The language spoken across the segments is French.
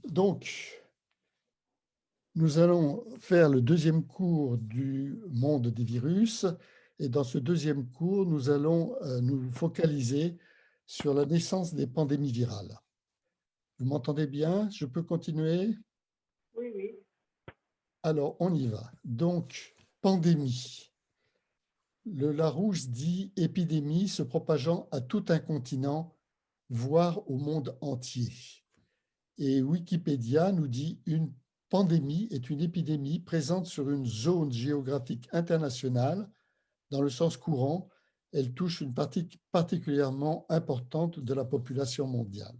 Donc, nous allons faire le deuxième cours du monde des virus. Et dans ce deuxième cours, nous allons nous focaliser sur la naissance des pandémies virales. Vous m'entendez bien? Je peux continuer? Oui, oui. Alors, on y va. Donc, pandémie. Le Larousse dit épidémie se propageant à tout un continent, voire au monde entier. Et Wikipédia nous dit une pandémie est une épidémie présente sur une zone géographique internationale. Dans le sens courant, elle touche une partie particulièrement importante de la population mondiale.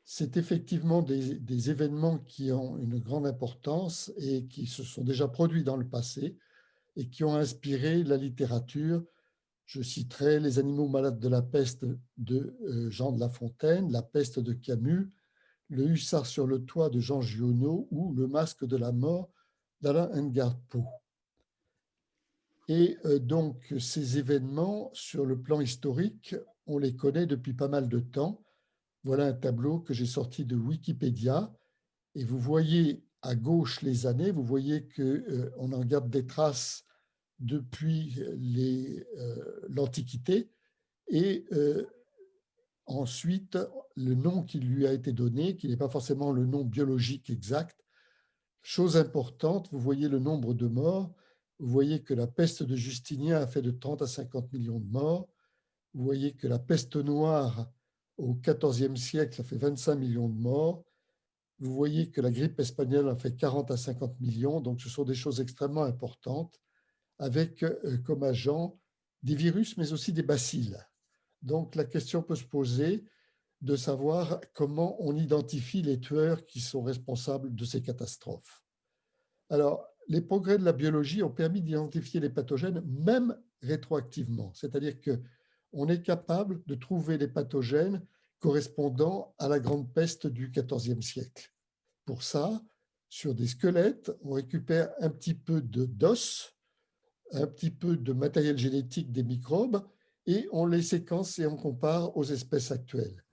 C'est effectivement des événements qui ont une grande importance et qui se sont déjà produits dans le passé et qui ont inspiré la littérature. Je citerai Les animaux malades de la peste de Jean de La Fontaine, La peste de Camus, Le hussard sur le toit de Jean Giono ou Le masque de la mort d'Alain Edgar Poe. Et donc, ces événements, sur le plan historique, on les connaît depuis pas mal de temps. Voilà un tableau que j'ai sorti de Wikipédia. Et vous voyez à gauche les années, vous voyez qu'on en garde des traces depuis l'Antiquité. Et ensuite, le nom qui lui a été donné, qui n'est pas forcément le nom biologique exact. Chose importante, vous voyez le nombre de morts. Vous voyez que la peste de Justinien a fait de 30 à 50 millions de morts. Vous voyez que la peste noire au XIVe siècle a fait 25 millions de morts. Vous voyez que la grippe espagnole a fait 40 à 50 millions. Donc, ce sont des choses extrêmement importantes avec comme agent des virus, mais aussi des bacilles. Donc, la question peut se poser de savoir comment on identifie les tueurs qui sont responsables de ces catastrophes. Alors, les progrès de la biologie ont permis d'identifier les pathogènes même rétroactivement, c'est-à-dire qu'on est capable de trouver les pathogènes correspondant à la grande peste du XIVe siècle. Pour ça, sur des squelettes, on récupère un petit peu d'os, un petit peu de matériel génétique des microbes, et on les séquence et on compare aux espèces actuelles.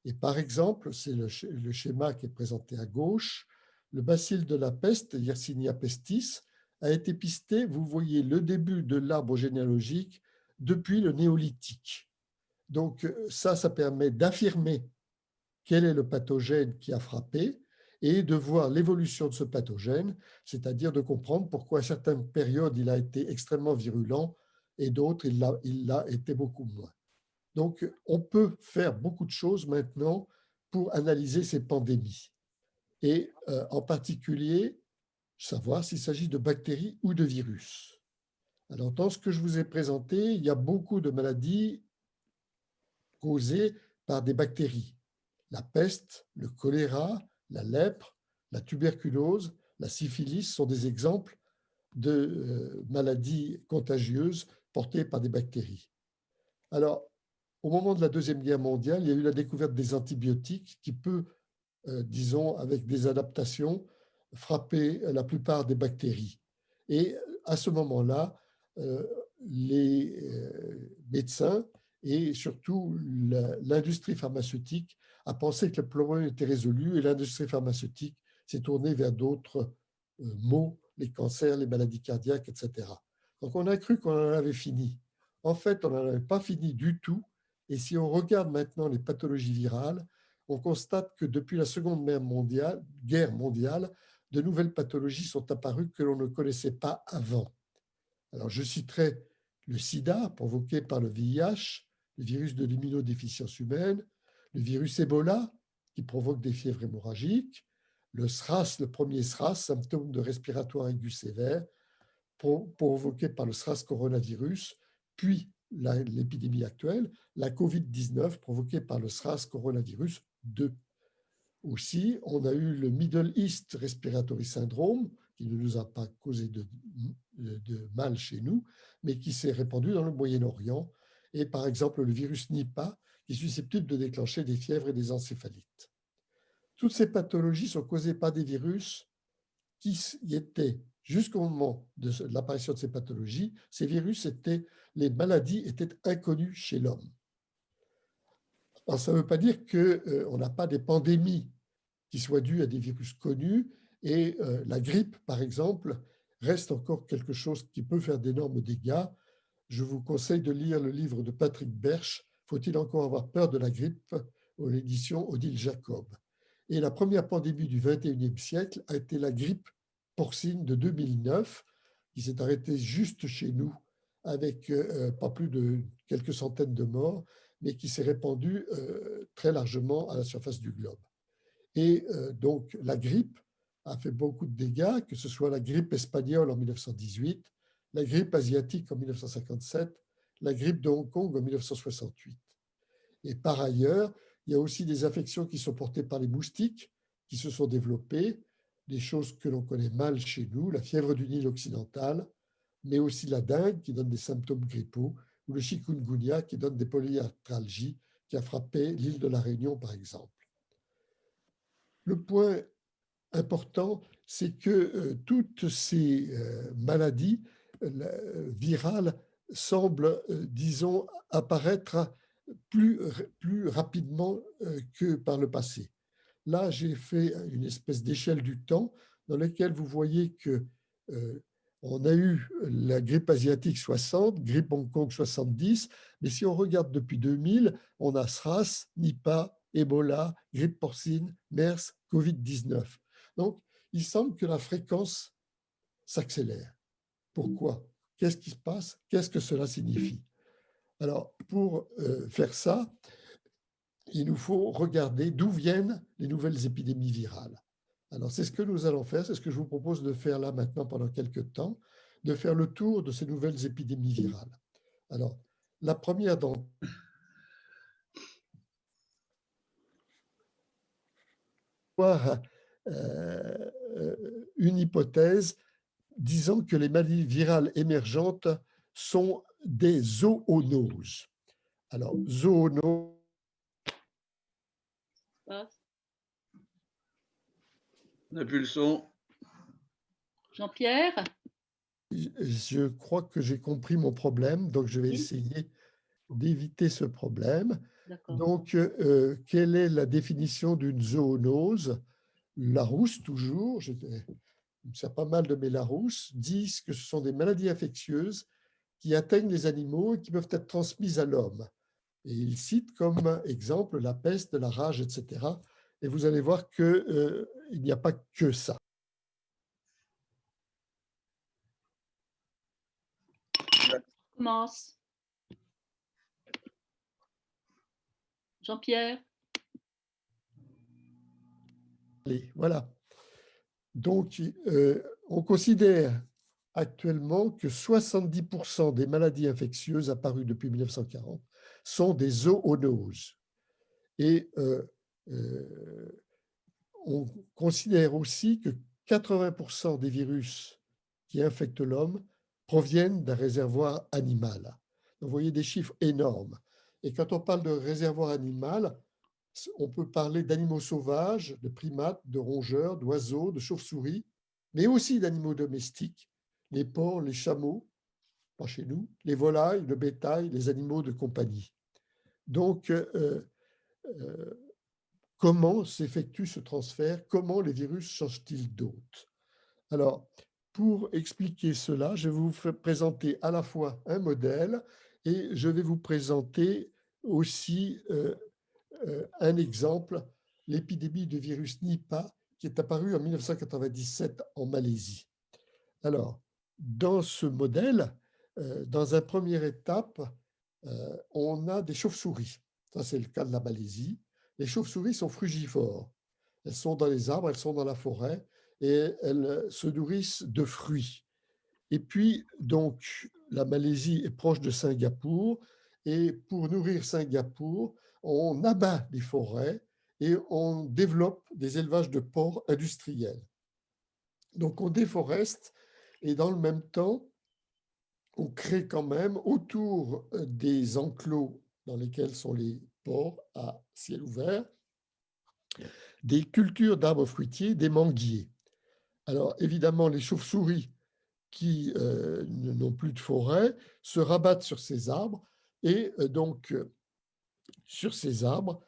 Et par exemple, c'est le schéma qui est présenté à gauche, le bacille de la peste, Yersinia pestis, a été pisté, vous voyez le début de l'arbre généalogique depuis le néolithique. Donc ça permet d'affirmer quel est le pathogène qui a frappé et de voir l'évolution de ce pathogène, c'est-à-dire de comprendre pourquoi à certaines périodes il a été extrêmement virulent et d'autres il l'a été beaucoup moins. Donc, on peut faire beaucoup de choses maintenant pour analyser ces pandémies et en particulier savoir s'il s'agit de bactéries ou de virus. Alors, dans ce que je vous ai présenté, il y a beaucoup de maladies causées par des bactéries. La peste, le choléra, la lèpre, la tuberculose, la syphilis sont des exemples de maladies contagieuses portées par des bactéries. Alors, au moment de la Deuxième Guerre mondiale, il y a eu la découverte des antibiotiques qui peut, disons, avec des adaptations, frapper la plupart des bactéries. Et à ce moment-là, les médecins et surtout l'industrie pharmaceutique a pensé que le problème était résolu et l'industrie pharmaceutique s'est tournée vers d'autres maux, les cancers, les maladies cardiaques, etc. Donc on a cru qu'on en avait fini. En fait, on n'en avait pas fini du tout. Et si on regarde maintenant les pathologies virales, on constate que depuis la Seconde Guerre mondiale, de nouvelles pathologies sont apparues que l'on ne connaissait pas avant. Alors, je citerai le sida, provoqué par le VIH, le virus de l'immunodéficience humaine, le virus Ebola, qui provoque des fièvres hémorragiques, le SRAS, le premier SRAS, symptôme de respiratoire aigu sévère, provoqué par le SRAS coronavirus, puis l'épidémie actuelle, la COVID-19 provoquée par le SRAS coronavirus 2. Aussi, on a eu le Middle East Respiratory Syndrome, qui ne nous a pas causé de mal chez nous, mais qui s'est répandu dans le Moyen-Orient, et par exemple le virus Nipah, qui est susceptible de déclencher des fièvres et des encéphalites. Toutes ces pathologies sont causées par des virus qui étaient, jusqu'au moment de l'apparition de ces pathologies, ces virus les maladies étaient inconnues chez l'homme. Alors, ça ne veut pas dire qu'on n'a pas des pandémies qui soit due à des virus connus. Et la grippe, par exemple, reste encore quelque chose qui peut faire d'énormes dégâts. Je vous conseille de lire le livre de Patrick Berch, Faut-il encore avoir peur de la grippe, aux éditions Odile Jacob. Et la première pandémie du XXIe siècle a été la grippe porcine de 2009, qui s'est arrêtée juste chez nous, avec pas plus de quelques centaines de morts, mais qui s'est répandue très largement à la surface du globe. Et donc, la grippe a fait beaucoup de dégâts, que ce soit la grippe espagnole en 1918, la grippe asiatique en 1957, la grippe de Hong Kong en 1968. Et par ailleurs, il y a aussi des infections qui sont portées par les moustiques qui se sont développées, des choses que l'on connaît mal chez nous, la fièvre du Nil occidental, mais aussi la dengue qui donne des symptômes grippaux, ou le chikungunya qui donne des polyarthralgies, qui a frappé l'île de la Réunion, par exemple. Le point important, c'est que toutes ces maladies virales semblent, disons, apparaître plus rapidement que par le passé. Là, j'ai fait une espèce d'échelle du temps dans laquelle vous voyez que on a eu la grippe asiatique 60, grippe Hong Kong 70, mais si on regarde depuis 2000, on a SRAS, Nipah, Ebola, grippe porcine, MERS, Covid-19. Donc, il semble que la fréquence s'accélère. Pourquoi? Qu'est-ce qui se passe? Qu'est-ce que cela signifie? Alors, pour faire ça, il nous faut regarder d'où viennent les nouvelles épidémies virales. Alors, c'est ce que nous allons faire, c'est ce que je vous propose de faire là maintenant pendant quelques temps, de faire le tour de ces nouvelles épidémies virales. Alors, la première d'entre une hypothèse disant que les maladies virales émergentes sont des zoonoses. Alors, zoonoses. On n'a plus le son. Jean-Pierre? Je crois que j'ai compris mon problème, donc je vais essayer d'éviter ce problème. Donc, quelle est la définition d'une zoonose? Larousse, toujours, il me sert pas mal de mes Larousse, disent que ce sont des maladies infectieuses qui atteignent les animaux et qui peuvent être transmises à l'homme. Et il cite comme exemple la peste, la rage, etc. Et vous allez voir qu'il n'y a pas que ça. Commence. Jean-Pierre? Allez, voilà. Donc, on considère actuellement que 70% des maladies infectieuses apparues depuis 1940 sont des zoonoses. Et on considère aussi que 80% des virus qui infectent l'homme proviennent d'un réservoir animal. Donc, vous voyez des chiffres énormes. Et quand on parle de réservoir animal, on peut parler d'animaux sauvages, de primates, de rongeurs, d'oiseaux, de chauves-souris, mais aussi d'animaux domestiques, les porcs, les chameaux, pas chez nous, les volailles, le bétail, les animaux de compagnie. Donc, comment s'effectue ce transfert? Comment les virus changent-ils d'hôte? Alors, pour expliquer cela, je vais vous présenter à la fois un modèle et je vais vous présenter aussi un exemple, l'épidémie de virus Nipah qui est apparue en 1997 en Malaisie. Alors, dans ce modèle, dans une première étape, on a des chauves-souris. Ça, c'est le cas de la Malaisie. Les chauves-souris sont frugivores. Elles sont dans les arbres, elles sont dans la forêt et elles se nourrissent de fruits. Et puis, donc, la Malaisie est proche de Singapour et pour nourrir Singapour, on abat les forêts et on développe des élevages de porcs industriels. Donc, on déforeste et dans le même temps, on crée quand même autour des enclos dans lesquels sont les porcs à ciel ouvert des cultures d'arbres fruitiers, des manguiers. Alors, évidemment, les chauves-souris qui n'ont plus de forêt se rabattent sur ces arbres et donc sur ces arbres,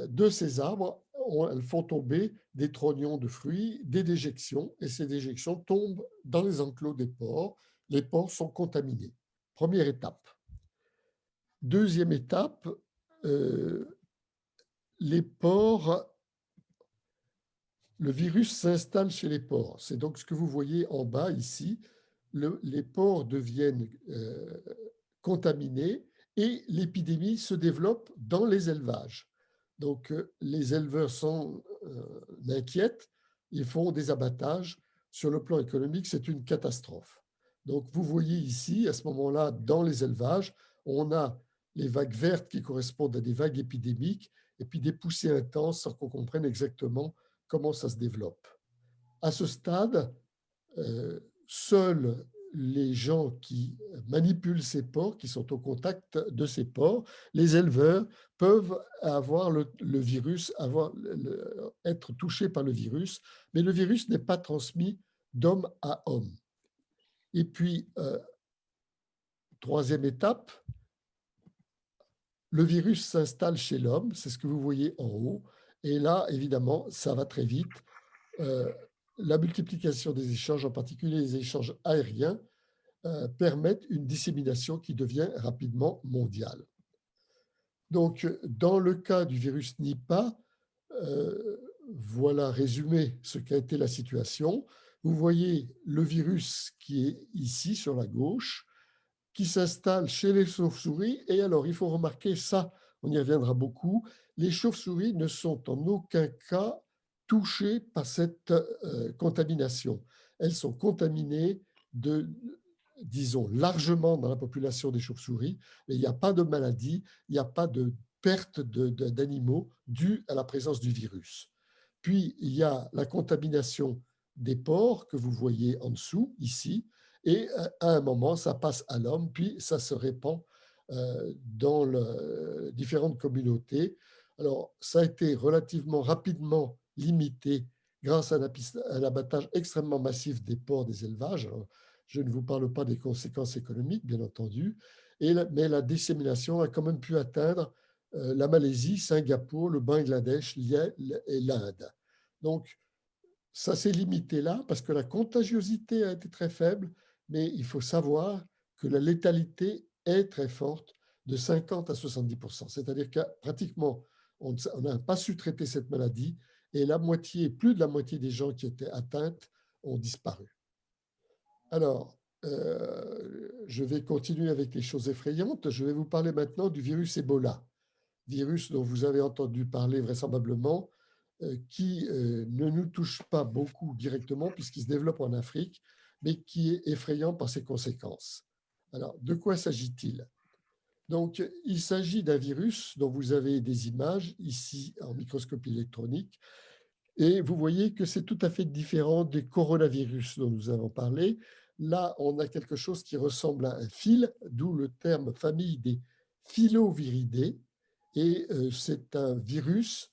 de ces arbres, elles font tomber des trognons de fruits, des déjections, et ces déjections tombent dans les enclos des porcs. Les porcs sont contaminés. Première étape. Deuxième étape, les porcs, le virus s'installe chez les porcs. C'est donc ce que vous voyez en bas ici. Les porcs deviennent contaminés et l'épidémie se développe dans les élevages. Donc, les éleveurs sont inquiets, ils font des abattages. Sur le plan économique, c'est une catastrophe. Donc, vous voyez ici, à ce moment-là, dans les élevages, on a les vagues vertes qui correspondent à des vagues épidémiques et puis des poussées intenses sans qu'on comprenne exactement comment ça se développe. À ce stade, seuls les gens qui manipulent ces porcs, qui sont au contact de ces porcs, les éleveurs peuvent avoir le virus, être touchés par le virus, mais le virus n'est pas transmis d'homme à homme. Et puis, troisième étape, le virus s'installe chez l'homme, c'est ce que vous voyez en haut, et là, évidemment, ça va très vite. La multiplication des échanges, en particulier les échanges aériens, permettent une dissémination qui devient rapidement mondiale. Donc, dans le cas du virus Nipah, voilà résumé ce qu'a été la situation. Vous voyez le virus qui est ici sur la gauche, qui s'installe chez les chauves-souris. Et alors, il faut remarquer ça, on y reviendra beaucoup, les chauves-souris ne sont en aucun cas touchées par cette contamination. Elles sont contaminées disons, largement dans la population des chauves-souris, mais il n'y a pas de maladie, il n'y a pas de perte d'animaux due à la présence du virus. Puis, il y a la contamination des porcs que vous voyez en dessous, ici, et à un moment, ça passe à l'homme, puis ça se répand dans différentes communautés. Alors, ça a été relativement rapidement limité grâce à un abattage extrêmement massif des porcs des élevages. Alors, je ne vous parle pas des conséquences économiques, bien entendu, mais la dissémination a quand même pu atteindre la Malaisie, Singapour, le Bangladesh et l'Inde. Donc, ça s'est limité là parce que la contagiosité a été très faible, mais il faut savoir que la létalité est très forte, de 50 à 70%. C'est-à-dire que pratiquement, on n'a pas su traiter cette maladie et plus de la moitié des gens qui étaient atteints ont disparu. Alors, je vais continuer avec les choses effrayantes. Je vais vous parler maintenant du virus Ebola, virus dont vous avez entendu parler vraisemblablement, qui ne nous touche pas beaucoup directement puisqu'il se développe en Afrique, mais qui est effrayant par ses conséquences. Alors, de quoi s'agit-il? Donc, il s'agit d'un virus dont vous avez des images ici en microscopie électronique, et vous voyez que c'est tout à fait différent des coronavirus dont nous avons parlé. Là, on a quelque chose qui ressemble à un fil, d'où le terme famille des filoviridés, et c'est un virus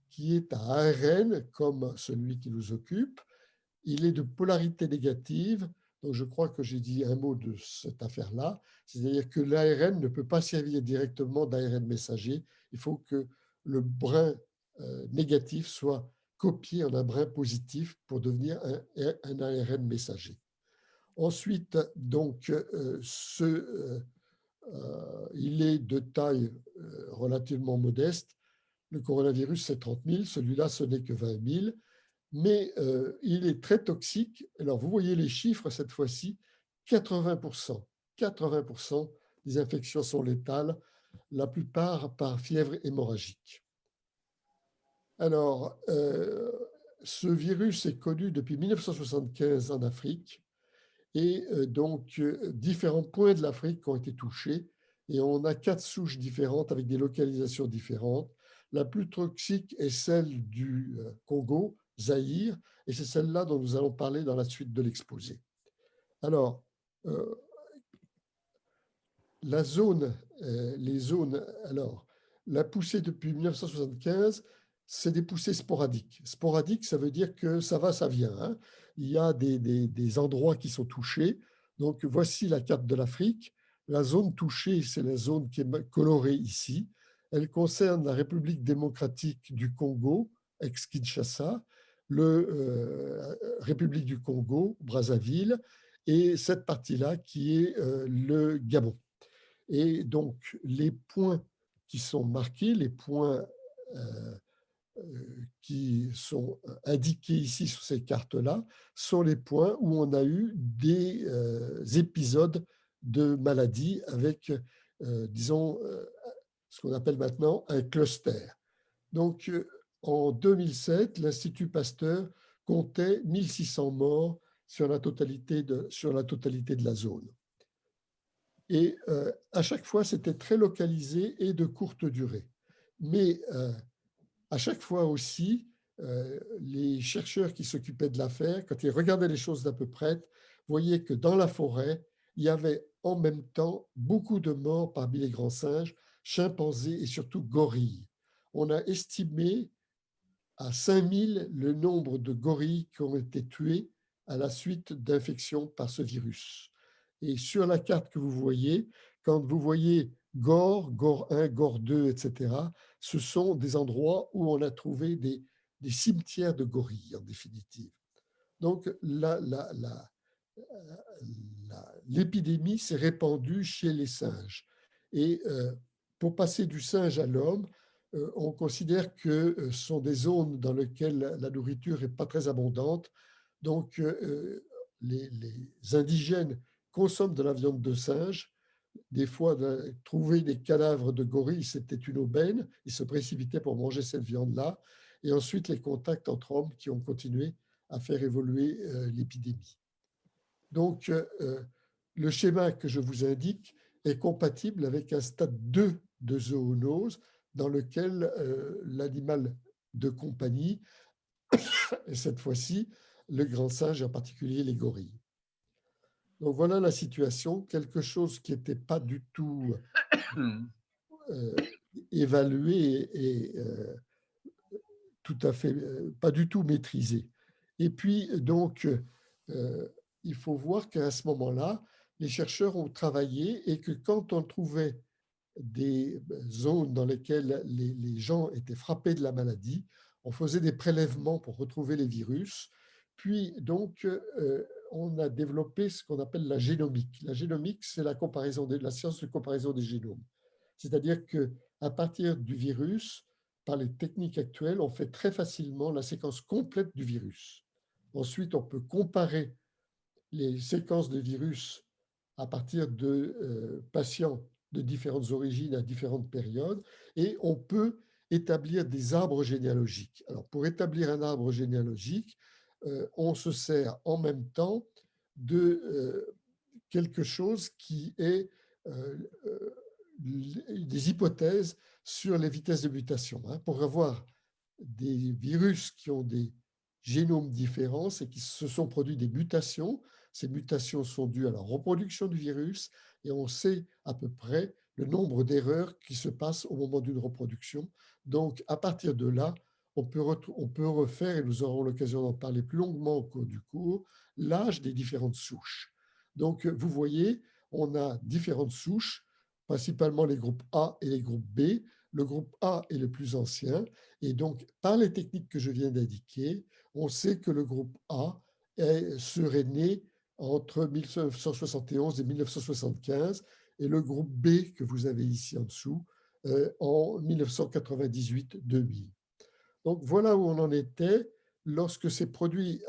qui est à ARN, comme celui qui nous occupe. Il est de polarité négative, donc je crois que j'ai dit un mot de cette affaire-là, c'est-à-dire que l'ARN ne peut pas servir directement d'ARN messager, il faut que le brin négatif soit copié en un brin positif pour devenir un ARN messager. Ensuite, donc, il est de taille relativement modeste. Le coronavirus, c'est 30 000. Celui-là, ce n'est que 20 000. Mais il est très toxique. Alors, vous voyez les chiffres cette fois-ci, 80%. 80% des infections sont létales, la plupart par fièvre hémorragique. Alors, ce virus est connu depuis 1975 en Afrique. Et donc, différents points de l'Afrique ont été touchés. Et on a 4 souches différentes avec des localisations différentes. La plus toxique est celle du Congo, Zaïre, et c'est celle-là dont nous allons parler dans la suite de l'exposé. Alors, les zones, alors, la poussée depuis 1975, c'est des poussées sporadiques. Sporadique, ça veut dire que ça va, ça vient. Hein. Il y a des endroits qui sont touchés. Donc, voici la carte de l'Afrique. La zone touchée, c'est la zone qui est colorée ici. Elle concerne la République démocratique du Congo, ex-Kinshasa, République du Congo, Brazzaville, et cette partie-là qui est le Gabon. Et donc, les points qui sont marqués, les points qui sont indiqués ici sur ces cartes-là, sont les points où on a eu des épisodes de maladie avec, disons, ce qu'on appelle maintenant un cluster. Donc, en 2007, l'Institut Pasteur comptait 1600 morts sur la totalité de la zone. Et à chaque fois, c'était très localisé et de courte durée. Mais à chaque fois aussi, les chercheurs qui s'occupaient de l'affaire, quand ils regardaient les choses d'à peu près, voyaient que dans la forêt, il y avait en même temps beaucoup de morts parmi les grands singes, chimpanzés et surtout gorilles. On a estimé à 5000 le nombre de gorilles qui ont été tués à la suite d'infections par ce virus. Et sur la carte que vous voyez, quand vous voyez Gore, Gore 1, Gore 2, etc., ce sont des endroits où on a trouvé des cimetières de gorilles, en définitive. Donc, l'épidémie s'est répandue chez les singes. Et pour passer du singe à l'homme, on considère que ce sont des zones dans lesquelles la nourriture n'est pas très abondante. Donc, les indigènes consomment de la viande de singe. Des fois, trouver des cadavres de gorilles, c'était une aubaine. Ils se précipitaient pour manger cette viande-là. Et ensuite, les contacts entre hommes qui ont continué à faire évoluer l'épidémie. Donc, le schéma que je vous indique est compatible avec un stade 2 de zoonose dans lequel l'animal de compagnie, et cette fois-ci, le grand singe, en particulier les gorilles. Donc voilà la situation, quelque chose qui n'était pas du tout évalué et tout à fait, pas du tout maîtrisé. Et puis, donc, il faut voir qu'à ce moment-là, les chercheurs ont travaillé et que quand on trouvait des zones dans lesquelles les gens étaient frappés de la maladie, on faisait des prélèvements pour retrouver les virus. Puis, donc, on a développé ce qu'on appelle la génomique. La génomique, c'est la science de comparaison des génomes. C'est-à-dire qu'à partir du virus, par les techniques actuelles, on fait très facilement la séquence complète du virus. Ensuite, on peut comparer les séquences de virus à partir de patients de différentes origines à différentes périodes, et on peut établir des arbres généalogiques. Alors, pour établir un arbre généalogique, on se sert en même temps de quelque chose qui est des hypothèses sur les vitesses de mutation. Pour avoir des virus qui ont des génomes différents et qui se sont produits des mutations, ces mutations sont dues à la reproduction du virus et on sait à peu près le nombre d'erreurs qui se passent au moment d'une reproduction. Donc, à partir de là, on peut refaire, et nous aurons l'occasion d'en parler plus longuement au cours du cours, l'âge des différentes souches. Donc, vous voyez, on a différentes souches, principalement les groupes A et les groupes B. Le groupe A est le plus ancien, et donc, par les techniques que je viens d'indiquer, on sait que le groupe A serait né entre 1971 et 1975, et le groupe B, que vous avez ici en dessous, en 1998-2000. Donc, voilà où on en était lorsque s'est produit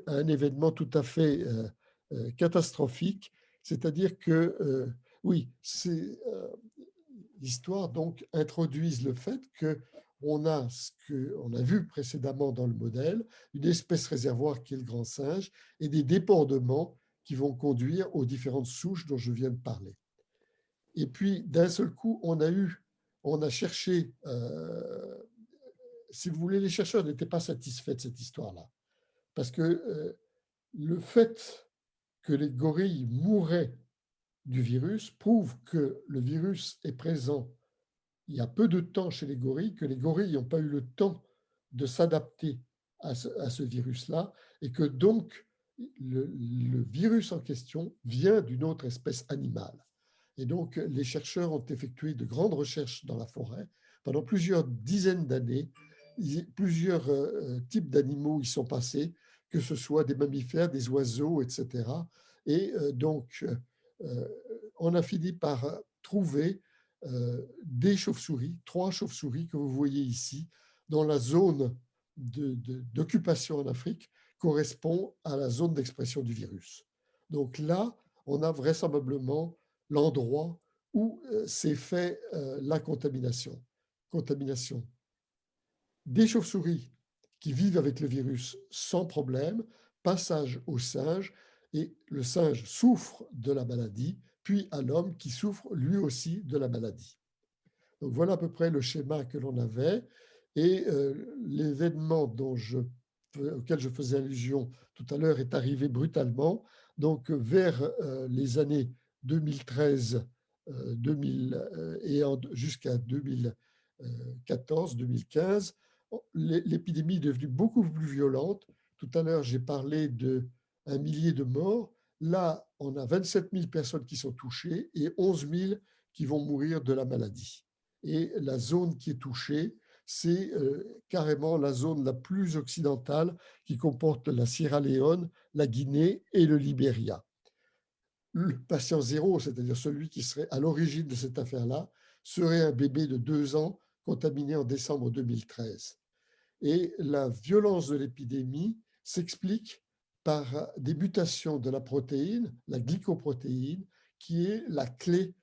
un événement tout à fait catastrophique, c'est-à-dire que, oui, l'histoire donc introduise le fait qu'on a ce qu'on a vu précédemment dans le modèle, une espèce réservoir qui est le grand singe, et des débordements qui vont conduire aux différentes souches dont je viens de parler. Et puis, d'un seul coup, on a cherché, si vous voulez, les chercheurs n'étaient pas satisfaits de cette histoire-là, parce que le fait que les gorilles mouraient du virus prouve que le virus est présent il y a peu de temps chez les gorilles, que les gorilles n'ont pas eu le temps de s'adapter à ce virus-là, et que donc le virus en question vient d'une autre espèce animale. Et donc les chercheurs ont effectué de grandes recherches dans la forêt pendant plusieurs dizaines d'années, plusieurs types d'animaux y sont passés, que ce soit des mammifères, des oiseaux, etc. Et donc, on a fini par trouver des chauves-souris, 3 chauves-souris que vous voyez ici, dans la zone d'occupation en Afrique correspond à la zone d'expression du virus. Donc là, on a vraisemblablement l'endroit où s'est fait la contamination. Des chauves-souris qui vivent avec le virus sans problème, passage au singe, et le singe souffre de la maladie, puis à l'homme qui souffre lui aussi de la maladie. Donc voilà à peu près le schéma que l'on avait, et l'événement auquel je faisais allusion tout à l'heure est arrivé brutalement. Donc vers les années 2013 et jusqu'à 2014-2015, l'épidémie est devenue beaucoup plus violente. Tout à l'heure, j'ai parlé d'1 millier de morts. Là, on a 27 000 personnes qui sont touchées et 11 000 qui vont mourir de la maladie. Et la zone qui est touchée, c'est carrément la zone la plus occidentale qui comporte la Sierra Leone, la Guinée et le Libéria. Le patient zéro, c'est-à-dire celui qui serait à l'origine de cette affaire-là, serait un bébé de 2 ans contaminé en décembre 2013. Et la violence de l'épidémie s'explique par des mutations de la protéine, la glycoprotéine, qui est la clé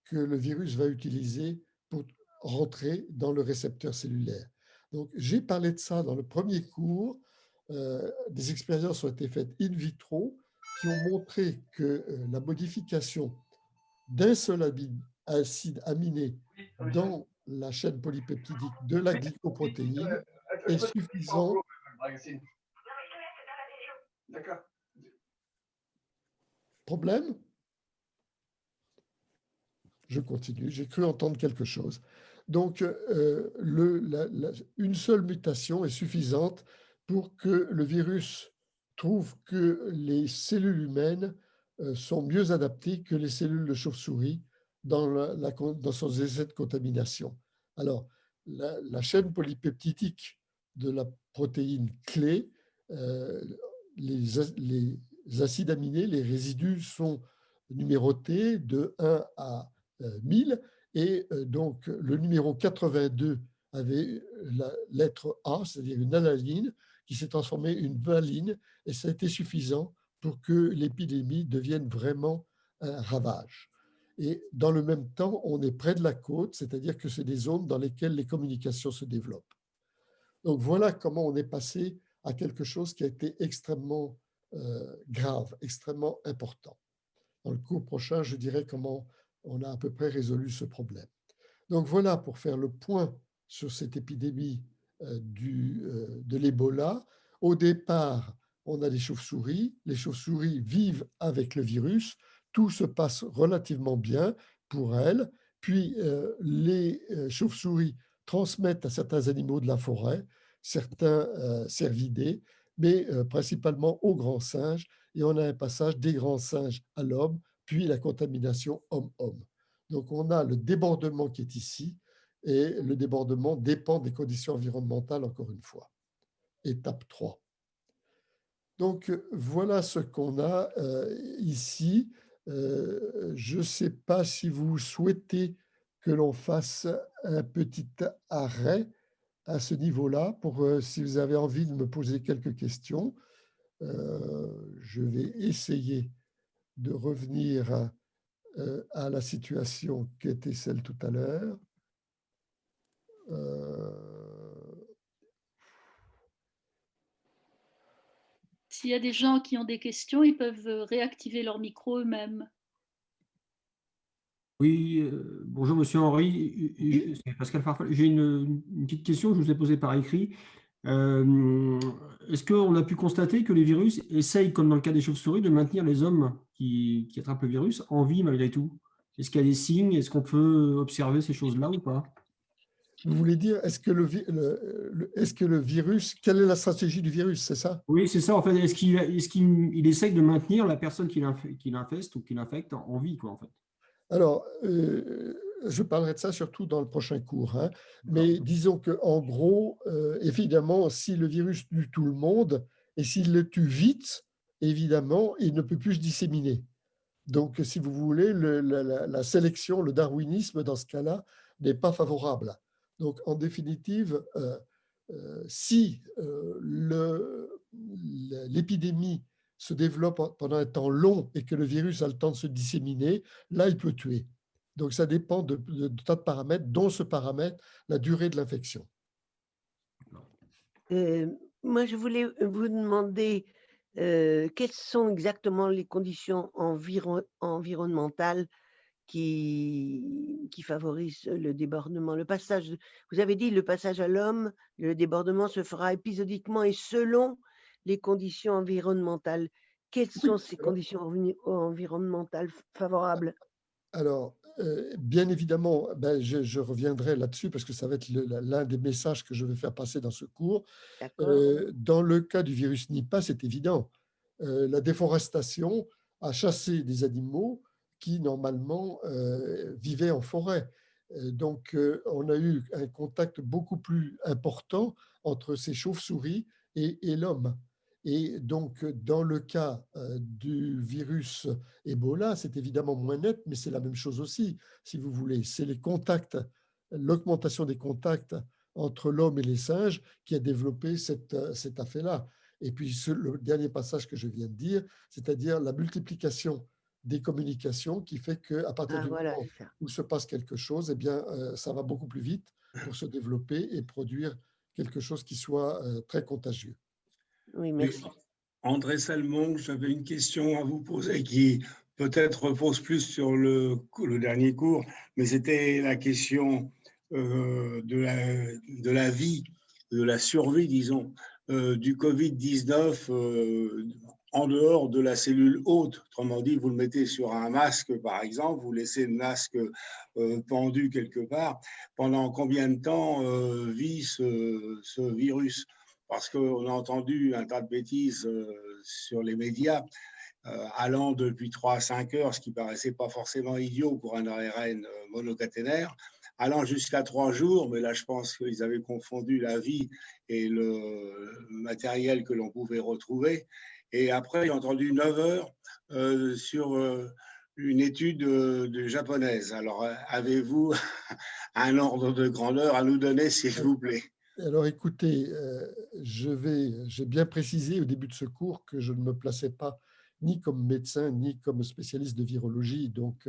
que le virus va utiliser pour rentrer dans le récepteur cellulaire. Donc, j'ai parlé de ça dans le premier cours. Des expériences ont été faites in vitro qui ont montré que la modification d'un seul acide aminé dans la chaîne polypeptidique de la glycoprotéine est suffisant. Problème? Je continue, j'ai cru entendre quelque chose. Donc, une seule mutation est suffisante pour que le virus trouve que les cellules humaines sont mieux adaptées que les cellules de chauve-souris dans son essai de contamination. Alors, la chaîne polypeptidique de la protéine clé, les acides aminés, les résidus sont numérotés de 1 à 1000, et donc le numéro 82 avait la lettre A, c'est-à-dire une alaline, qui s'est transformée en une valine, et ça a été suffisant pour que l'épidémie devienne vraiment un ravage. Et dans le même temps, on est près de la côte, c'est-à-dire que c'est des zones dans lesquelles les communications se développent. Donc voilà comment on est passé à quelque chose qui a été extrêmement grave, extrêmement important. Dans le cours prochain, je dirai comment on a à peu près résolu ce problème. Donc voilà pour faire le point sur cette épidémie de l'Ebola. Au départ, on a des chauves-souris. Les chauves-souris vivent avec le virus. Tout se passe relativement bien pour elles. Puis les chauves-souris transmettent à certains animaux de la forêt, certains cervidés, mais principalement aux grands singes. Et on a un passage des grands singes à l'homme, puis la contamination homme-homme. Donc on a le débordement qui est ici, et le débordement dépend des conditions environnementales, encore une fois. Étape 3. Donc voilà ce qu'on a ici. Je ne sais pas si vous souhaitez que l'on fasse un petit arrêt à ce niveau-là, pour si vous avez envie de me poser quelques questions. Je vais essayer de revenir à la situation qui était celle tout à l'heure. S'il y a des gens qui ont des questions, ils peuvent réactiver leur micro eux-mêmes. Oui, bonjour Monsieur Henry, c'est Pascal Farfal. J'ai une petite question que je vous ai posée par écrit. Est-ce qu'on a pu constater que les virus essayent, comme dans le cas des chauves-souris, de maintenir les hommes qui attrapent le virus en vie malgré tout? Est-ce qu'il y a des signes? Est-ce qu'on peut observer ces choses-là ou pas? Vous voulez dire, est-ce que le virus, quelle est la stratégie du virus, c'est ça? Oui, c'est ça. En fait, est-ce qu'il essaye de maintenir la personne qui l'infeste ou qui l'infecte en vie, quoi, en fait? Alors, je parlerai de ça surtout dans le prochain cours, hein. Mais disons qu'en gros, évidemment, si le virus tue tout le monde, et s'il le tue vite, évidemment, il ne peut plus se disséminer. Donc, si vous voulez, la sélection, le darwinisme, dans ce cas-là, n'est pas favorable. Donc, en définitive, si l'épidémie se développe pendant un temps long et que le virus a le temps de se disséminer, là, il peut tuer. Donc, ça dépend de tas de paramètres, dont ce paramètre, la durée de l'infection. Moi, je voulais vous demander quelles sont exactement les conditions environnementales qui favorisent le débordement. Vous avez dit le passage à l'homme, le débordement se fera épisodiquement et selon les conditions environnementales. Quelles sont ces conditions environnementales favorables? Alors, bien évidemment, ben, je reviendrai là-dessus parce que ça va être l'un des messages que je vais faire passer dans ce cours. D'accord. Dans le cas du virus Nipah, c'est évident. La déforestation a chassé des animaux qui, normalement, vivaient en forêt. Donc, on a eu un contact beaucoup plus important entre ces chauves-souris et l'homme. Et donc, dans le cas du virus Ebola, c'est évidemment moins net, mais c'est la même chose aussi, si vous voulez. C'est les contacts, l'augmentation des contacts entre l'homme et les singes qui a développé cet affaire-là. Et puis, le dernier passage que je viens de dire, c'est-à-dire la multiplication des communications qui fait qu'à partir du Voilà, moment c'est ça. où se passe quelque chose, eh bien, ça va beaucoup plus vite pour se développer et produire quelque chose qui soit très contagieux. Oui, merci. André Salmon, j'avais une question à vous poser qui peut-être repose plus sur le dernier cours, mais c'était la question de la vie, de la survie, disons, du Covid-19 en dehors de la cellule haute. Autrement dit, vous le mettez sur un masque, par exemple, vous laissez le masque pendu quelque part. Pendant combien de temps vit ce virus? Parce qu'on a entendu un tas de bêtises sur les médias, allant depuis 3 à 5 heures, ce qui paraissait pas forcément idiot pour un ARN monocaténaire, allant jusqu'à 3 jours, mais là je pense qu'ils avaient confondu la vie et le matériel que l'on pouvait retrouver. Et après, j'ai entendu 9 heures sur une étude japonaise. Alors, avez-vous un ordre de grandeur à nous donner, s'il vous plaît? Alors écoutez, j'ai bien précisé au début de ce cours que je ne me plaçais pas ni comme médecin ni comme spécialiste de virologie. Donc,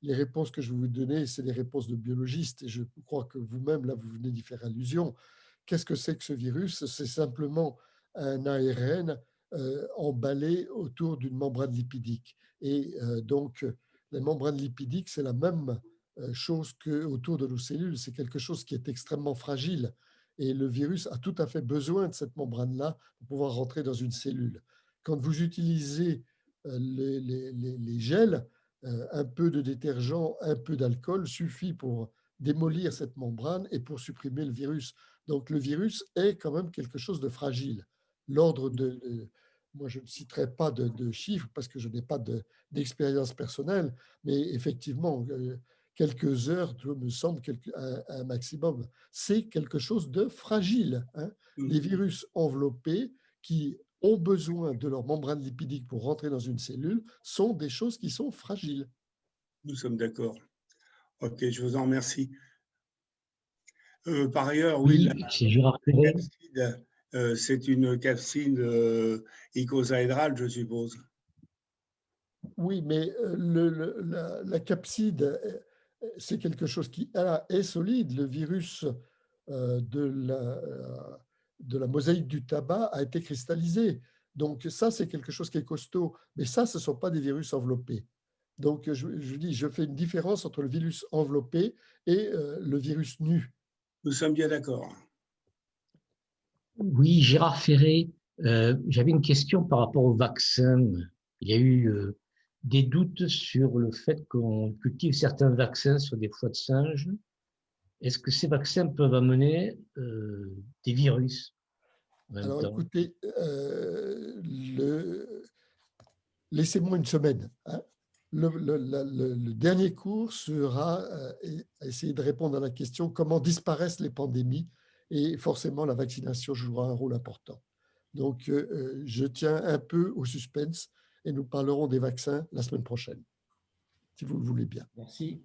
les réponses que je vais vous donner, c'est des réponses de biologistes. Et je crois que vous-même, là, vous venez d'y faire allusion. Qu'est-ce que c'est que ce virus? C'est simplement un ARN emballé autour d'une membrane lipidique. Et donc, les membranes lipidiques, c'est la même chose qu'autour de nos cellules. C'est quelque chose qui est extrêmement fragile. Et le virus a tout à fait besoin de cette membrane-là pour pouvoir rentrer dans une cellule. Quand vous utilisez les gels, un peu de détergent, un peu d'alcool suffit pour démolir cette membrane et pour supprimer le virus. Donc le virus est quand même quelque chose de fragile. L'ordre moi je ne citerai pas de chiffres parce que je n'ai pas d'expérience personnelle, mais effectivement, quelques heures, me semble, un maximum. C'est quelque chose de fragile, hein. Les virus enveloppés qui ont besoin de leur membrane lipidique pour rentrer dans une cellule sont des choses qui sont fragiles. Nous sommes d'accord. Ok, je vous en remercie. Par ailleurs, oui, c'est Gérard Ferré. c'est une capside icosahédrale, je suppose. Oui, mais la capside, c'est quelque chose qui est solide. Le virus de la mosaïque du tabac a été cristallisé. Donc ça, c'est quelque chose qui est costaud. Mais ça, ce ne sont pas des virus enveloppés. Donc je fais une différence entre le virus enveloppé et le virus nu. Nous sommes bien d'accord. Oui, Gérard Ferré, j'avais une question par rapport au vaccin. Il y a eu des doutes sur le fait qu'on cultive certains vaccins sur des foies de singes. Est-ce que ces vaccins peuvent amener des virus en même Alors temps? écoutez, laissez-moi une semaine, hein. le dernier cours sera essayer de répondre à la question comment disparaissent les pandémies, et forcément la vaccination jouera un rôle important. Donc, je tiens un peu au suspense et nous parlerons des vaccins la semaine prochaine, si vous le voulez bien. Merci.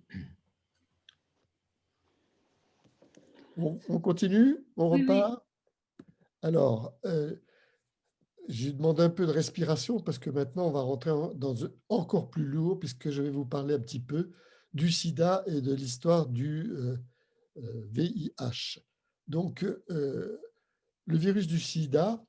On continue? On Oui, oui. repart? Alors, j'ai demandé un peu de respiration parce que maintenant, on va rentrer dans encore plus lourd puisque je vais vous parler un petit peu du sida et de l'histoire du VIH. Donc, le virus du sida,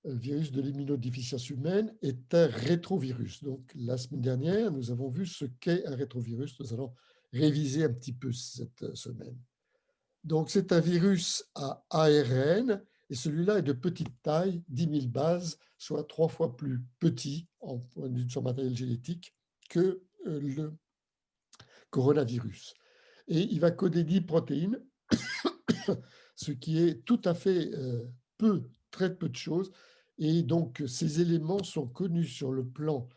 virus de l'immunodéficience humaine, est un rétrovirus. Donc, la semaine dernière, nous avons vu ce qu'est un rétrovirus. Nous allons réviser un petit peu cette semaine. Donc, c'est un virus à ARN et celui-là est de petite taille, 10 000 bases, soit 3 fois plus petit en point de vue de son matériel génétique que le coronavirus. Et il va coder 10 protéines, ce qui est tout à fait très peu de choses. Et donc, ces éléments sont connus sur le plan,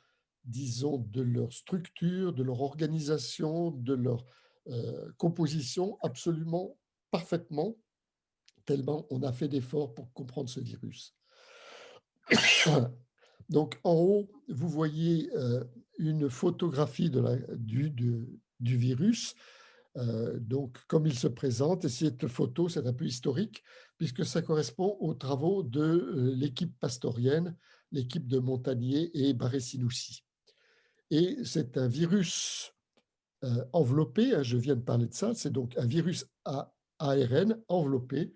disons, de leur structure, de leur organisation, de leur composition absolument parfaitement, tellement on a fait d'efforts pour comprendre ce virus. Donc, en haut, vous voyez une photographie du virus, donc comme il se présente. Et cette photo, c'est un peu historique, puisque ça correspond aux travaux de l'équipe pastorienne, l'équipe de Montagnier et Barré-Sinoussi. Et c'est un virus enveloppé, hein, je viens de parler de ça, c'est donc un virus à ARN enveloppé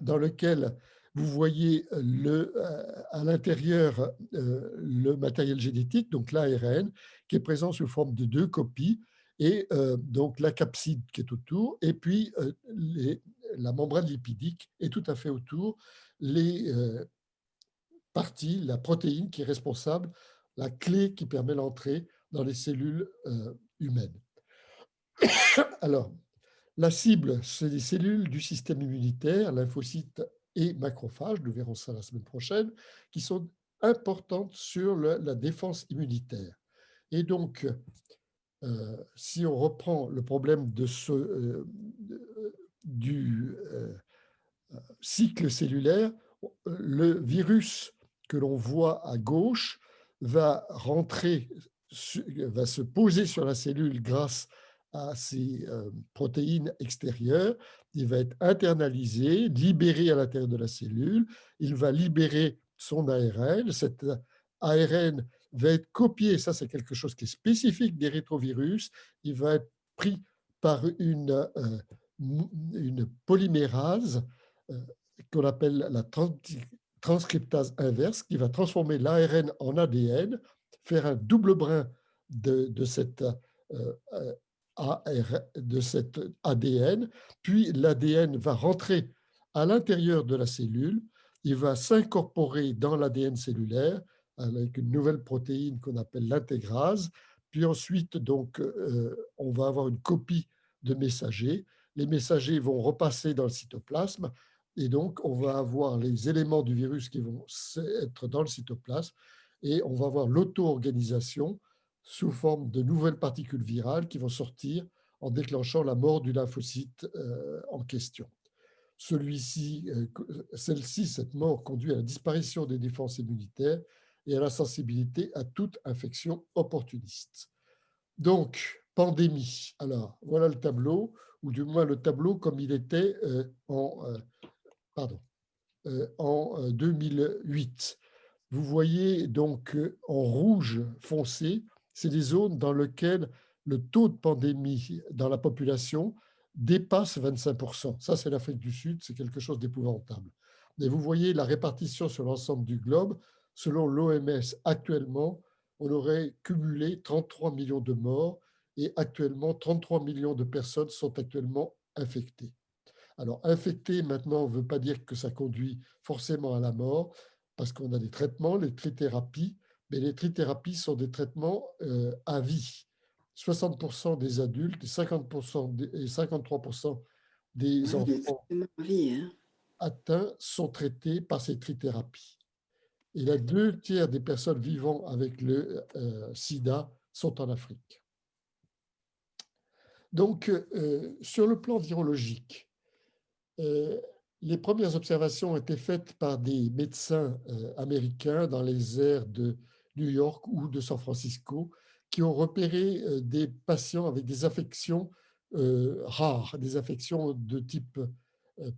dans lequel vous voyez à l'intérieur le matériel génétique, donc l'ARN, qui est présent sous forme de 2 copies, et donc la capside qui est autour, et puis la membrane lipidique est tout à fait autour, les parties, la protéine qui est responsable, la clé qui permet l'entrée dans les cellules humaines. Alors, la cible, c'est les cellules du système immunitaire, lymphocytes et macrophages, nous verrons ça la semaine prochaine, qui sont importantes sur la défense immunitaire. Et donc, si on reprend le problème du cycle cellulaire, le virus que l'on voit à gauche va se poser sur la cellule grâce à ces protéines extérieures. Il va être internalisé, libéré à l'intérieur de la cellule. Il va libérer son ARN. Cet ARN va être copié. Ça, c'est quelque chose qui est spécifique des rétrovirus. Il va être pris par une polymérase qu'on appelle la transcriptase inverse, qui va transformer l'ARN en ADN, faire un double brin de cet ADN, puis l'ADN va rentrer à l'intérieur de la cellule, il va s'incorporer dans l'ADN cellulaire avec une nouvelle protéine qu'on appelle l'intégrase, puis ensuite, donc, on va avoir une copie de messagers. Les messagers vont repasser dans le cytoplasme, et donc on va avoir les éléments du virus qui vont être dans le cytoplasme, et on va avoir l'auto-organisation sous forme de nouvelles particules virales qui vont sortir en déclenchant la mort du lymphocyte en question. Cette mort conduit à la disparition des défenses immunitaires et à la sensibilité à toute infection opportuniste. Donc, pandémie. Alors, voilà le tableau, ou du moins le tableau comme il était en 2008. Vous voyez donc en rouge foncé, c'est les zones dans lesquelles le taux de pandémie dans la population dépasse 25%. Ça, c'est l'Afrique du Sud, c'est quelque chose d'épouvantable. Mais vous voyez la répartition sur l'ensemble du globe. Selon l'OMS, actuellement, on aurait cumulé 33 millions de morts et actuellement, 33 millions de personnes sont actuellement infectées. Alors, infecté, maintenant, ne veut pas dire que ça conduit forcément à la mort, parce qu'on a des traitements, les trithérapies, mais les trithérapies sont des traitements à vie. 60% des adultes et 53% des enfants atteints sont traités par ces trithérapies. Et les 2 tiers des personnes vivant avec le sida sont en Afrique. Donc, sur le plan virologique, les premières observations ont été faites par des médecins américains dans les aires de New York ou de San Francisco qui ont repéré des patients avec des affections rares, des affections de type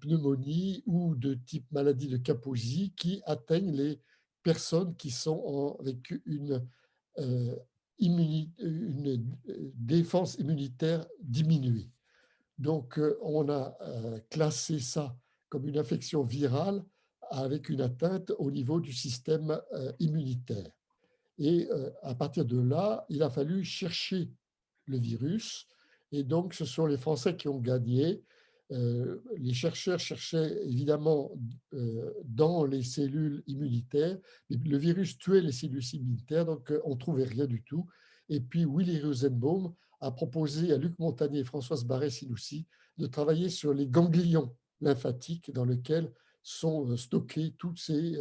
pneumonie ou de type maladie de Kaposi qui atteignent les personnes qui sont avec une défense immunitaire diminuée. Donc, on a classé ça comme une infection virale avec une atteinte au niveau du système immunitaire. Et à partir de là, il a fallu chercher le virus. Et donc, ce sont les Français qui ont gagné. Les chercheurs cherchaient évidemment dans les cellules immunitaires. Mais le virus tuait les cellules immunitaires, donc on ne trouvait rien du tout. Et puis, Willy Rosenbaum a proposé à Luc Montagnier et Françoise Barré-Sinoussi de travailler sur les ganglions lymphatiques dans lesquels sont stockées toutes ces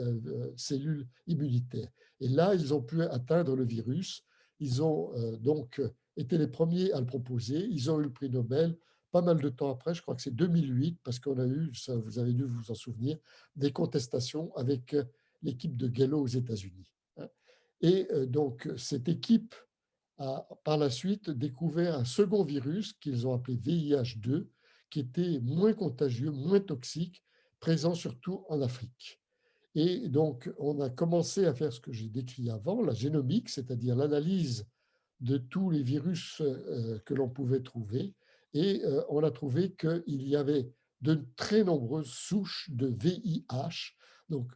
cellules immunitaires. Et là, ils ont pu atteindre le virus. Ils ont donc été les premiers à le proposer. Ils ont eu le prix Nobel pas mal de temps après, je crois que c'est 2008, parce qu'on a eu, ça, vous avez dû vous en souvenir, des contestations avec l'équipe de Gallo aux États-Unis. Et donc, cette équipe a par la suite découvert un second virus qu'ils ont appelé VIH2, qui était moins contagieux, moins toxique, présent surtout en Afrique. Et donc, on a commencé à faire ce que j'ai décrit avant, la génomique, c'est-à-dire l'analyse de tous les virus que l'on pouvait trouver. Et on a trouvé qu'il y avait de très nombreuses souches de VIH. Donc,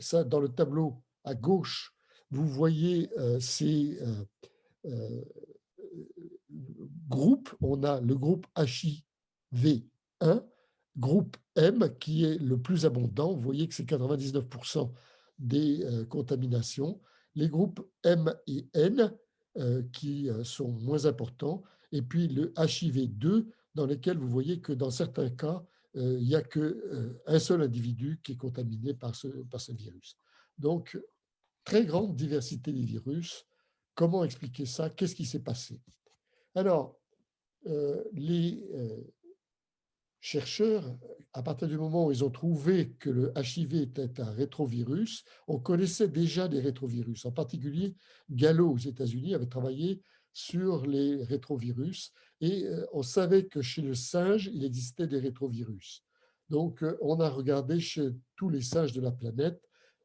ça, dans le tableau à gauche, vous voyez ces groupes. On a le groupe HIV1, groupe M qui est le plus abondant. Vous voyez que c'est 99% des contaminations. Les groupes M et N qui sont moins importants. Et puis le HIV2 dans lequel vous voyez que dans certains cas, il n'y a qu'un seul individu qui est contaminé par ce virus. Donc, très grande diversité des virus. Comment expliquer ça? Qu'est-ce qui s'est passé? Alors, les chercheurs, à partir du moment où ils ont trouvé que le HIV était un rétrovirus, on connaissait déjà des rétrovirus. En particulier, Gallo aux États-Unis avait travaillé sur les rétrovirus et on savait que chez le singe, il existait des rétrovirus. Donc, on a regardé chez tous les singes de la planète,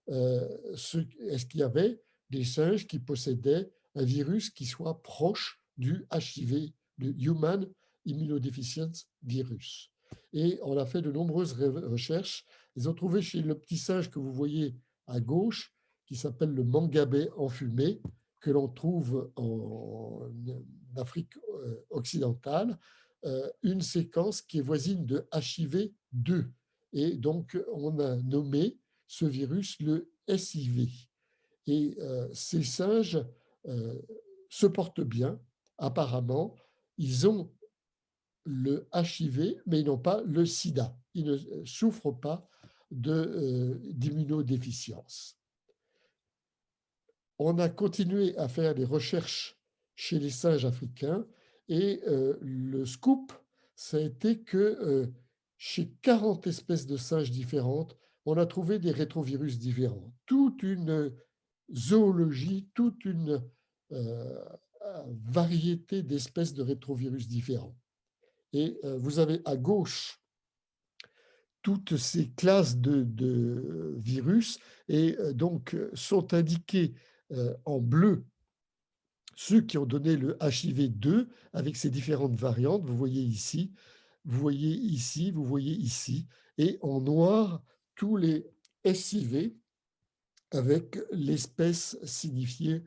est-ce qu'il y avait des singes qui possédaient un virus qui soit proche du HIV, le Human Immunodeficiency Virus. Et on a fait de nombreuses recherches. Ils ont trouvé chez le petit singe que vous voyez à gauche, qui s'appelle le mangabé enfumé, que l'on trouve en Afrique occidentale, une séquence qui est voisine de HIV2. Et donc, on a nommé ce virus le SIV. Et ces singes se portent bien, apparemment. Ils ont le HIV, mais ils n'ont pas le sida. Ils ne souffrent pas d'immunodéficience. On a continué à faire des recherches chez les singes africains et le scoop, ça a été que chez 40 espèces de singes différentes, on a trouvé des rétrovirus différents. Toute une zoologie, toute une variété d'espèces de rétrovirus différents. Et vous avez à gauche toutes ces classes de virus et donc sont indiqués en bleu ceux qui ont donné le HIV2 avec ses différentes variantes. Vous voyez ici, vous voyez ici, vous voyez ici. Et en noir, tous les SIV avec l'espèce signifiée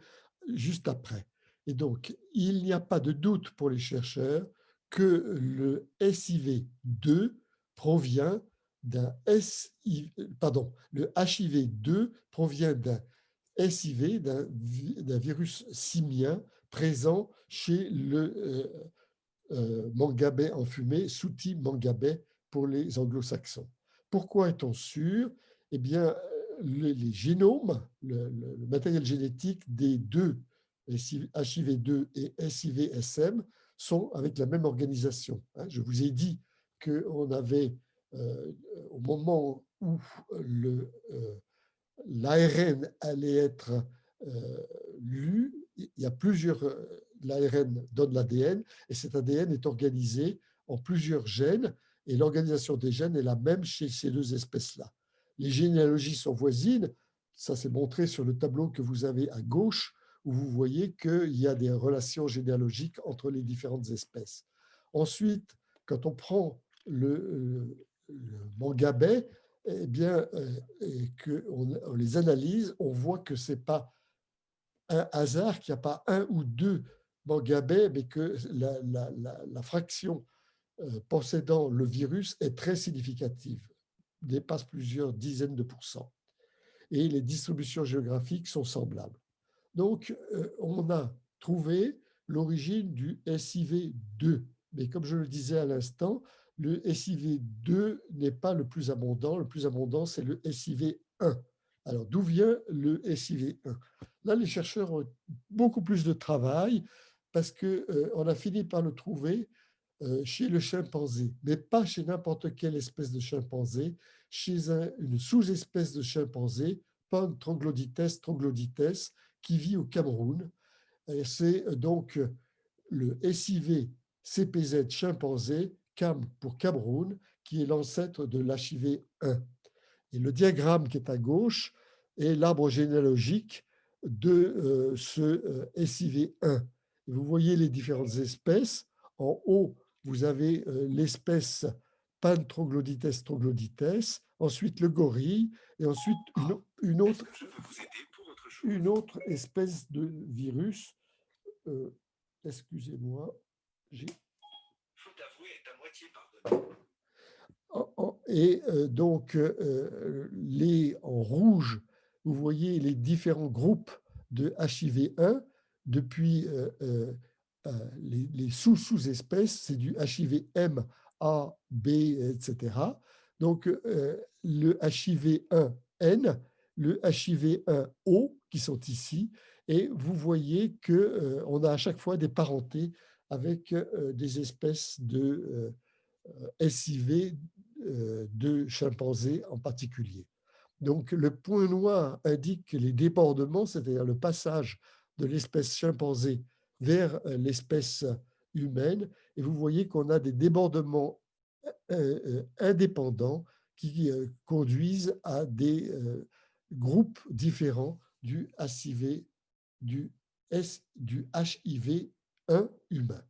juste après. Et donc, il n'y a pas de doute pour les chercheurs que le SIV2 provient le HIV2 provient d'un SIV, d'un virus simien présent chez le mangabé enfumé, Souti mangabé pour les anglo-saxons. Pourquoi est-on sûr? Eh bien, les génomes, le matériel génétique des deux HIV2 et SIV-SM sont avec la même organisation. Je vous ai dit qu'on avait, au moment où l'ARN allait être lu, il y a plusieurs, l'ARN donne l'ADN, et cet ADN est organisé en plusieurs gènes, et l'organisation des gènes est la même chez ces deux espèces-là. Les généalogies sont voisines, ça c'est montré sur le tableau que vous avez à gauche, où vous voyez qu'il y a des relations généalogiques entre les différentes espèces. Ensuite, quand on prend le mangabey, eh bien, et qu'on les analyse, on voit que ce n'est pas un hasard, qu'il n'y a pas un ou deux mangabey, mais que la fraction possédant le virus est très significative, dépasse plusieurs dizaines de pourcents. Et les distributions géographiques sont semblables. Donc, on a trouvé l'origine du SIV2. Mais comme je le disais à l'instant, le SIV2 n'est pas le plus abondant. Le plus abondant, c'est le SIV1. Alors, d'où vient le SIV1? Là, les chercheurs ont beaucoup plus de travail parce qu'on a fini par le trouver chez le chimpanzé, mais pas chez n'importe quelle espèce de chimpanzé, chez une sous-espèce de chimpanzé, Pan troglodytes troglodytes, qui vit au Cameroun. C'est donc le SIV CPZ chimpanzé, CAM pour Cameroun, qui est l'ancêtre de l'HIV1. Et le diagramme qui est à gauche est l'arbre généalogique de ce SIV1. Et vous voyez les différentes espèces. En haut, vous avez l'espèce Pan troglodytes troglodytes, ensuite le gorille, et ensuite une autre espèce de virus. Excusez-moi, Faute avouée est à moitié pardonnée. Et donc, en rouge, vous voyez les différents groupes de HIV1 depuis les sous-espèces, c'est du HIV-M, A, B, etc. Donc, le HIV-1N, le HIV-1O qui sont ici, et vous voyez qu'on a à chaque fois des parentés avec des espèces de SIV de chimpanzés en particulier. Donc, le point noir indique les débordements, c'est-à-dire le passage de l'espèce chimpanzé vers l'espèce humaine, et vous voyez qu'on a des débordements indépendants qui conduisent à des groupes différents du HIV, du HIV1 humain.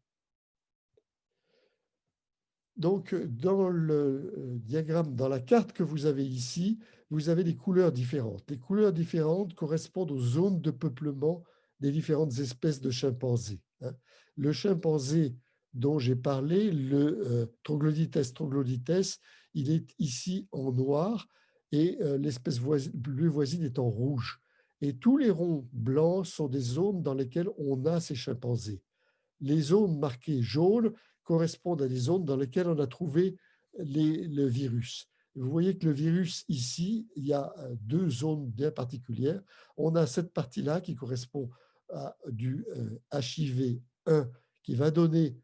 Donc, dans le diagramme, dans la carte que vous avez ici, vous avez des couleurs différentes. Les couleurs différentes correspondent aux zones de peuplement des différentes espèces de chimpanzés. Le chimpanzé dont j'ai parlé, le troglodytes troglodytes, il est ici en noir et l'espèce plus voisine est en rouge. Et tous les ronds blancs sont des zones dans lesquelles on a ces chimpanzés. Les zones marquées jaunes correspondent à des zones dans lesquelles on a trouvé le virus. Vous voyez que le virus ici, il y a deux zones bien particulières. On a cette partie-là qui correspond à du HIV1 qui va donner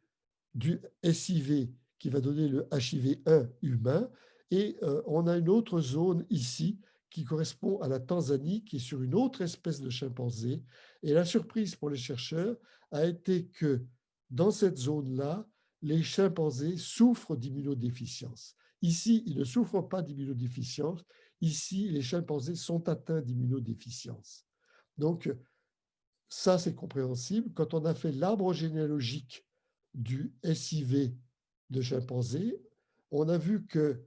du SIV qui va donner le HIV1 humain. Et on a une autre zone ici qui correspond à la Tanzanie, qui est sur une autre espèce de chimpanzé. Et la surprise pour les chercheurs a été que dans cette zone-là, les chimpanzés souffrent d'immunodéficience. Ici, ils ne souffrent pas d'immunodéficience. Ici, les chimpanzés sont atteints d'immunodéficience. Donc, ça, c'est compréhensible. Quand on a fait l'arbre généalogique du SIV de chimpanzé, on a vu que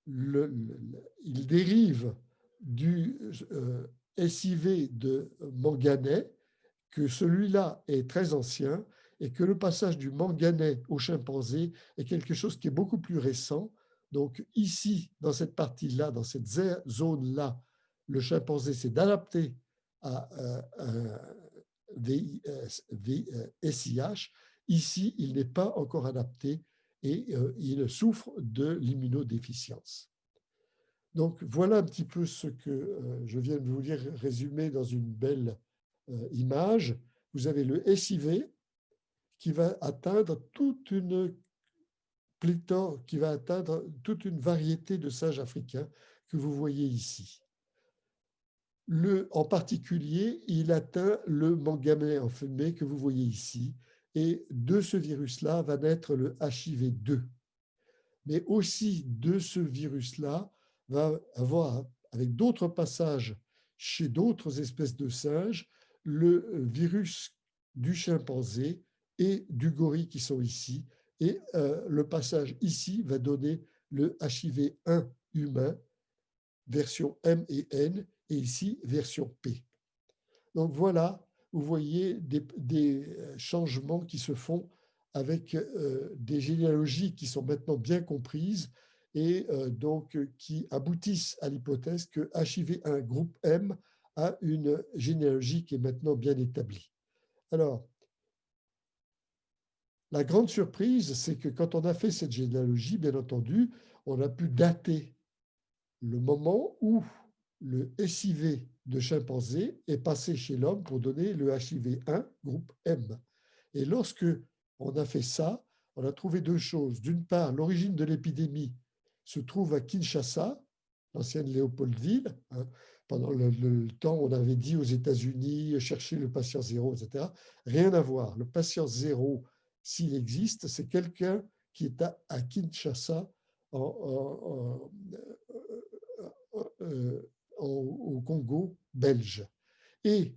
il dérive du SIV de manganais, que celui-là est très ancien et que le passage du manganais au chimpanzé est quelque chose qui est beaucoup plus récent. Donc ici, dans cette partie-là, dans cette zone-là, le chimpanzé s'est adapté à un SIH. Ici, il n'est pas encore adapté et il souffre de l'immunodéficience. Donc, voilà un petit peu ce que je viens de vous dire résumé dans une belle image. Vous avez le SIV qui va atteindre toute une pléthore, qui va atteindre toute une variété de singes africains que vous voyez ici. En particulier, il atteint le mangamais enfumé que vous voyez ici, et de ce virus-là va naître le HIV-2. Mais aussi de ce virus-là va avoir, avec d'autres passages chez d'autres espèces de singes, le virus du chimpanzé et du gorille qui sont ici. Et le passage ici va donner le HIV-1 humain, version M et N, et ici, version P. Donc voilà, vous voyez des changements qui se font avec des généalogies qui sont maintenant bien comprises et donc qui aboutissent à l'hypothèse que HIV1 groupe M a une généalogie qui est maintenant bien établie. Alors, la grande surprise, c'est que quand on a fait cette généalogie, bien entendu, on a pu dater le moment où le SIV de chimpanzé est passé chez l'homme pour donner le HIV1 groupe M. Et lorsque on a fait ça, on a trouvé deux choses. D'une part, l'origine de l'épidémie se trouve à Kinshasa, l'ancienne Léopoldville. Pendant le temps, on avait dit aux États-Unis, chercher le patient zéro, etc. Rien à voir. Le patient zéro, s'il existe, c'est quelqu'un qui est à Kinshasa, au Congo belge. Et,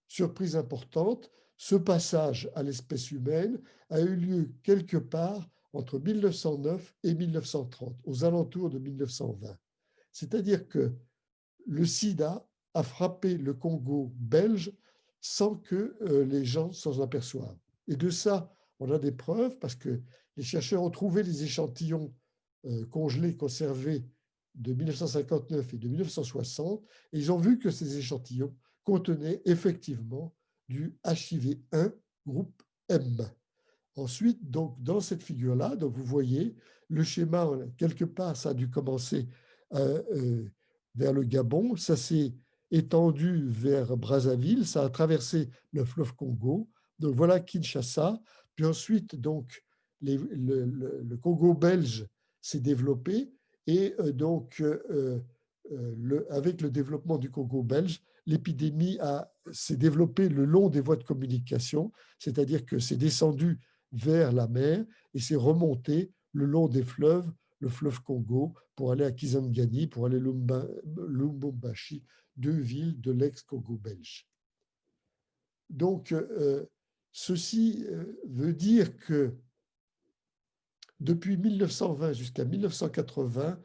surprise importante, ce passage à l'espèce humaine a eu lieu quelque part entre 1909 et 1930, aux alentours de 1920. C'est-à-dire que le sida a frappé le Congo belge sans que les gens s'en aperçoivent. Et de ça, on a des preuves parce que les chercheurs ont trouvé les échantillons congelés, conservés de 1959 et de 1960, et ils ont vu que ces échantillons contenaient effectivement du HIV1 groupe M. Ensuite, donc, dans cette figure-là, donc vous voyez le schéma, quelque part, ça a dû commencer vers le Gabon, ça s'est étendu vers Brazzaville, ça a traversé le fleuve Congo, donc voilà Kinshasa, puis ensuite, donc, le Congo belge s'est développé, et donc, avec le développement du Congo belge, l'épidémie s'est développée le long des voies de communication, c'est-à-dire que c'est descendu vers la mer et c'est remonté le long des fleuves, le fleuve Congo, pour aller à Kisangani, pour aller à Lubumbashi, deux villes de l'ex-Congo belge. Donc, ceci veut dire que depuis 1920 jusqu'à 1980,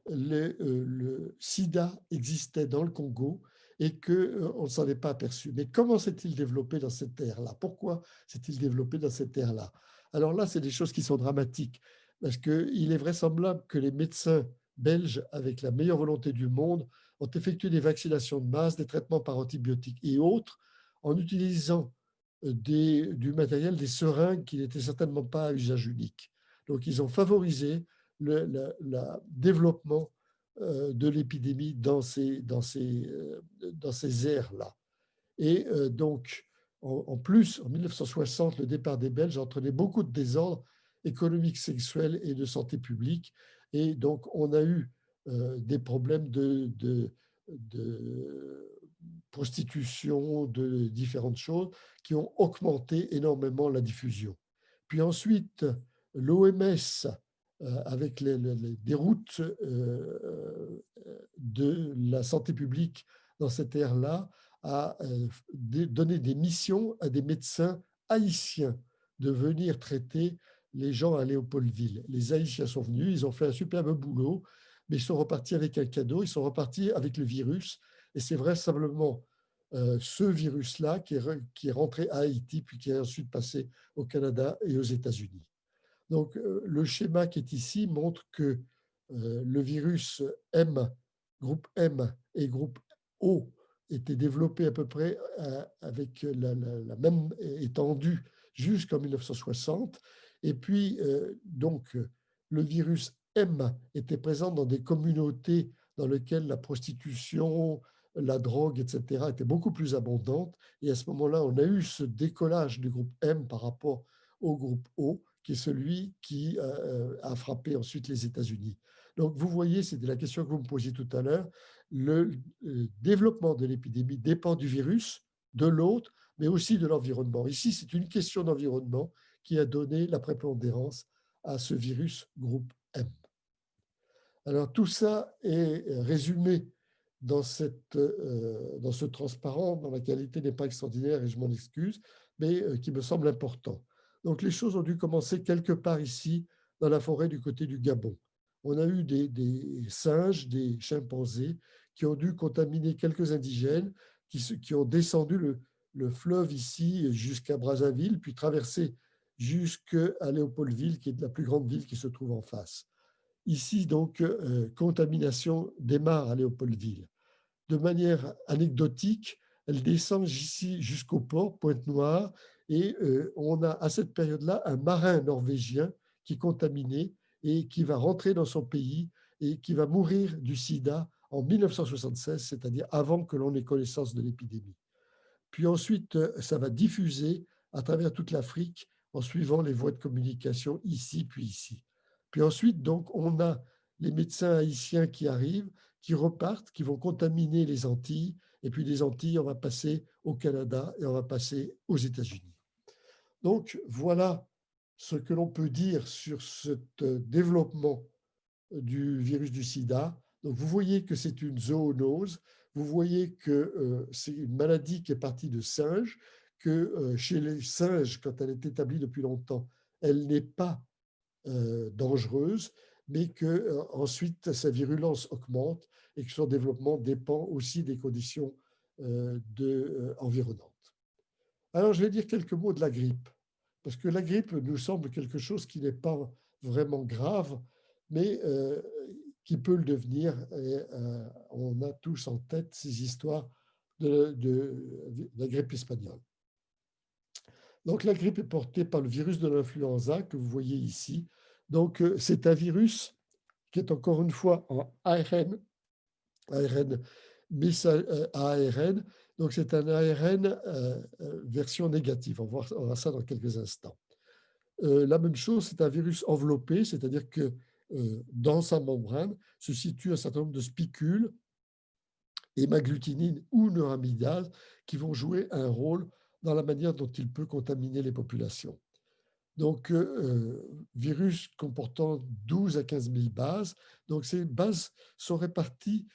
le sida existait dans le Congo et qu'on ne s'en est pas aperçu. Mais comment s'est-il développé dans cette ère-là? Pourquoi s'est-il développé dans cette ère-là? Alors là, c'est des choses qui sont dramatiques, parce qu'il est vraisemblable que les médecins belges, avec la meilleure volonté du monde, ont effectué des vaccinations de masse, des traitements par antibiotiques et autres, en utilisant du matériel, des seringues qui n'étaient certainement pas à usage unique. Donc, ils ont favorisé le développement de l'épidémie dans ces aires-là. Et donc, en plus, en 1960, le départ des Belges entraînait beaucoup de désordres économiques, sexuels et de santé publique. Et donc, on a eu des problèmes de prostitution, de différentes choses qui ont augmenté énormément la diffusion. Puis ensuite, l'OMS, avec des routes de la santé publique dans cette ère-là, a donné des missions à des médecins haïtiens de venir traiter les gens à Léopoldville. Les Haïtiens sont venus, ils ont fait un superbe boulot, mais ils sont repartis avec un cadeau, ils sont repartis avec le virus, et c'est vraisemblablement ce virus-là qui est rentré à Haïti, puis qui est ensuite passé au Canada et aux États-Unis. Donc, le schéma qui est ici montre que le virus M, groupe M et groupe O étaient développés à peu près avec la même étendue jusqu'en 1960. Et puis, donc, le virus M était présente dans des communautés dans lesquelles la prostitution, la drogue, etc., étaient beaucoup plus abondantes. Et à ce moment-là, on a eu ce décollage du groupe M par rapport au groupe O, qui est celui qui a frappé ensuite les États-Unis. Donc, vous voyez, c'était la question que vous me posiez tout à l'heure, le développement de l'épidémie dépend du virus, de l'autre, mais aussi de l'environnement. Ici, c'est une question d'environnement qui a donné la prépondérance à ce virus groupe M. Alors, tout ça est résumé dans ce transparent, dont la qualité n'est pas extraordinaire et je m'en excuse, mais qui me semble important. Donc, les choses ont dû commencer quelque part ici, dans la forêt du côté du Gabon. On a eu des singes, des chimpanzés qui ont dû contaminer quelques indigènes qui ont descendu le fleuve ici jusqu'à Brazzaville, puis traversé jusqu'à Léopoldville, qui est la plus grande ville qui se trouve en face. Ici, donc, contamination démarre à Léopoldville. De manière anecdotique, elle descend ici jusqu'au port, Pointe-Noire, et on a à cette période-là un marin norvégien qui est contaminé et qui va rentrer dans son pays et qui va mourir du sida en 1976, c'est-à-dire avant que l'on ait connaissance de l'épidémie. Puis ensuite, ça va diffuser à travers toute l'Afrique en suivant les voies de communication ici, puis ici. Puis ensuite, donc, on a les médecins haïtiens qui arrivent, qui repartent, qui vont contaminer les Antilles, et puis des Antilles, on va passer au Canada et on va passer aux États-Unis. Donc, voilà ce que l'on peut dire sur ce développement du virus du sida. Donc, vous voyez que c'est une zoonose, vous voyez que c'est une maladie qui est partie de singes, que chez les singes, quand elle est établie depuis longtemps, elle n'est pas dangereuse, mais que ensuite sa virulence augmente et que son développement dépend aussi des conditions environnantes. Alors, je vais dire quelques mots de la grippe, parce que la grippe nous semble quelque chose qui n'est pas vraiment grave, mais qui peut le devenir. Et on a tous en tête ces histoires de la grippe espagnole. Donc, la grippe est portée par le virus de l'influenza que vous voyez ici. Donc, c'est un virus qui est encore une fois en ARN, ARN. Donc, c'est un ARN version négative. On va voir ça dans quelques instants. La même chose, c'est un virus enveloppé, c'est-à-dire que dans sa membrane se situe un certain nombre de spicules, hémagglutinine ou neuraminidase, qui vont jouer un rôle dans la manière dont il peut contaminer les populations. Donc, virus comportant 12 à 15 000 bases. Donc, ces bases sont réparties,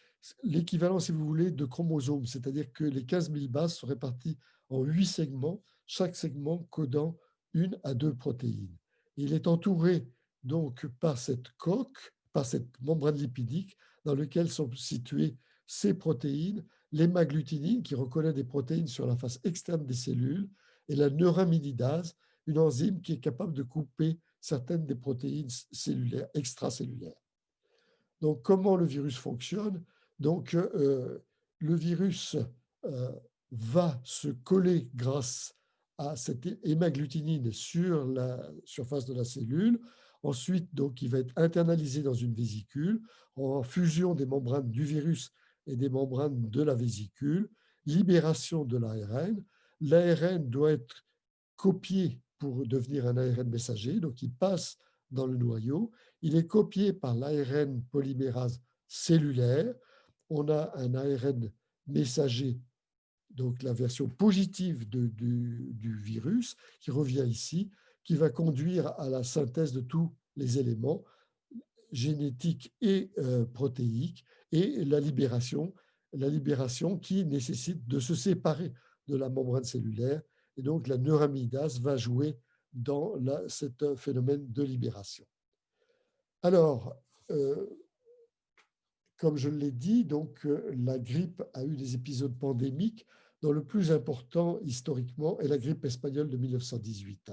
l'équivalent, si vous voulez, de chromosomes, c'est-à-dire que les 15 000 bases sont réparties en 8 segments, chaque segment codant 1 à 2 protéines. Il est entouré donc par cette coque, par cette membrane lipidique dans laquelle sont situées ces protéines, l'hémagglutinine qui reconnaît des protéines sur la face externe des cellules et la neuraminidase, une enzyme qui est capable de couper certaines des protéines cellulaires, extracellulaires. Donc, comment le virus fonctionne? Donc, le virus va se coller grâce à cette hémagglutinine sur la surface de la cellule. Ensuite, donc, il va être internalisé dans une vésicule en fusion des membranes du virus et des membranes de la vésicule, libération de l'ARN. L'ARN doit être copié pour devenir un ARN messager, donc il passe dans le noyau. Il est copié par l'ARN polymérase cellulaire. On a un ARN messager, donc la version positive du virus, qui revient ici, qui va conduire à la synthèse de tous les éléments génétiques et protéiques, et la libération qui nécessite de se séparer de la membrane cellulaire. Et donc, la neuraminidase va jouer dans ce phénomène de libération. Alors, comme je l'ai dit, donc, la grippe a eu des épisodes pandémiques, dont le plus important historiquement est la grippe espagnole de 1918,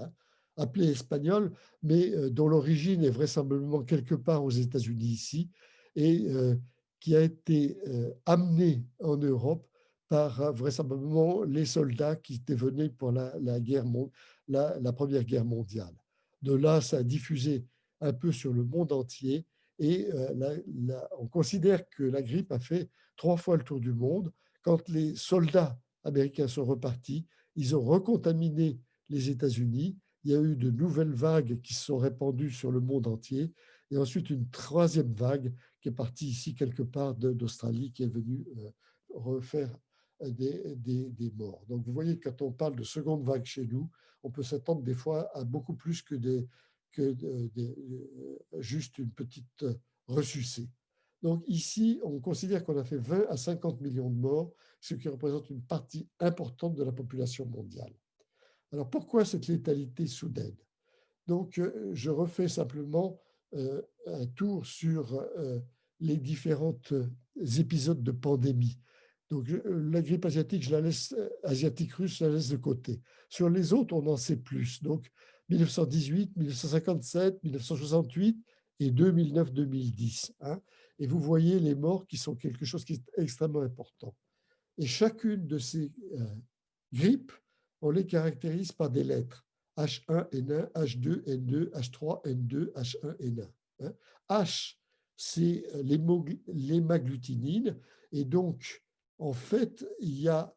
appelée espagnole, mais dont l'origine est vraisemblablement quelque part aux États-Unis ici, et qui a été amenée en Europe par vraisemblablement les soldats qui étaient venus pour la Première Guerre mondiale. De là, ça a diffusé un peu sur le monde entier Et on considère que la grippe a fait 3 fois le tour du monde. Quand les soldats américains sont repartis, ils ont recontaminé les États-Unis. Il y a eu de nouvelles vagues qui se sont répandues sur le monde entier. Et ensuite, une troisième vague qui est partie ici quelque part d'Australie, qui est venue refaire des morts. Donc, vous voyez, quand on parle de seconde vague chez nous, on peut s'attendre des fois à beaucoup plus que juste une petite ressucée. Donc ici, on considère qu'on a fait 20 à 50 millions de morts, ce qui représente une partie importante de la population mondiale. Alors pourquoi cette létalité soudaine? Donc je refais simplement un tour sur les différents épisodes de pandémie. Donc la grippe asiatique, asiatique russe, je la laisse de côté. Sur les autres, on en sait plus. Donc 1918, 1957, 1968 et 2009-2010. Hein. Et vous voyez les morts qui sont quelque chose qui est extrêmement important. Et chacune de ces grippes, on les caractérise par des lettres. H1N1, H2N2, H3N2, H1N1. Hein. H, c'est l'hémagglutinine. Et donc, en fait, il y a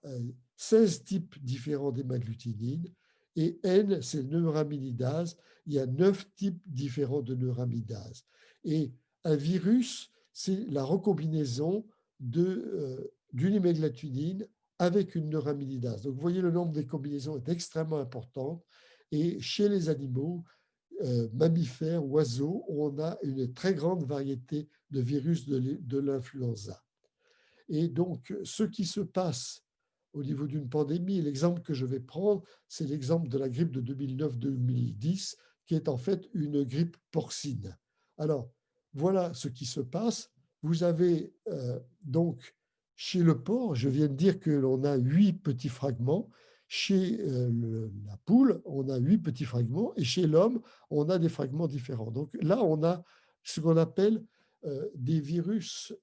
16 types différents d'hémagglutinine. Et N, c'est neuraminidase. Il y a 9 types différents de neuraminidase. Et un virus, c'est la recombinaison d'une hémagglutinine avec une neuraminidase. Donc, vous voyez, le nombre des combinaisons est extrêmement important. Et chez les animaux, mammifères, oiseaux, on a une très grande variété de virus de l'influenza. Et donc, ce qui se passe au niveau d'une pandémie, l'exemple que je vais prendre, c'est l'exemple de la grippe de 2009-2010, qui est en fait une grippe porcine. Alors, voilà ce qui se passe. Vous avez donc, chez le porc, je viens de dire que l'on a 8 petits fragments. Chez la poule, on a 8 petits fragments. Et chez l'homme, on a des fragments différents. Donc là, on a ce qu'on appelle des virus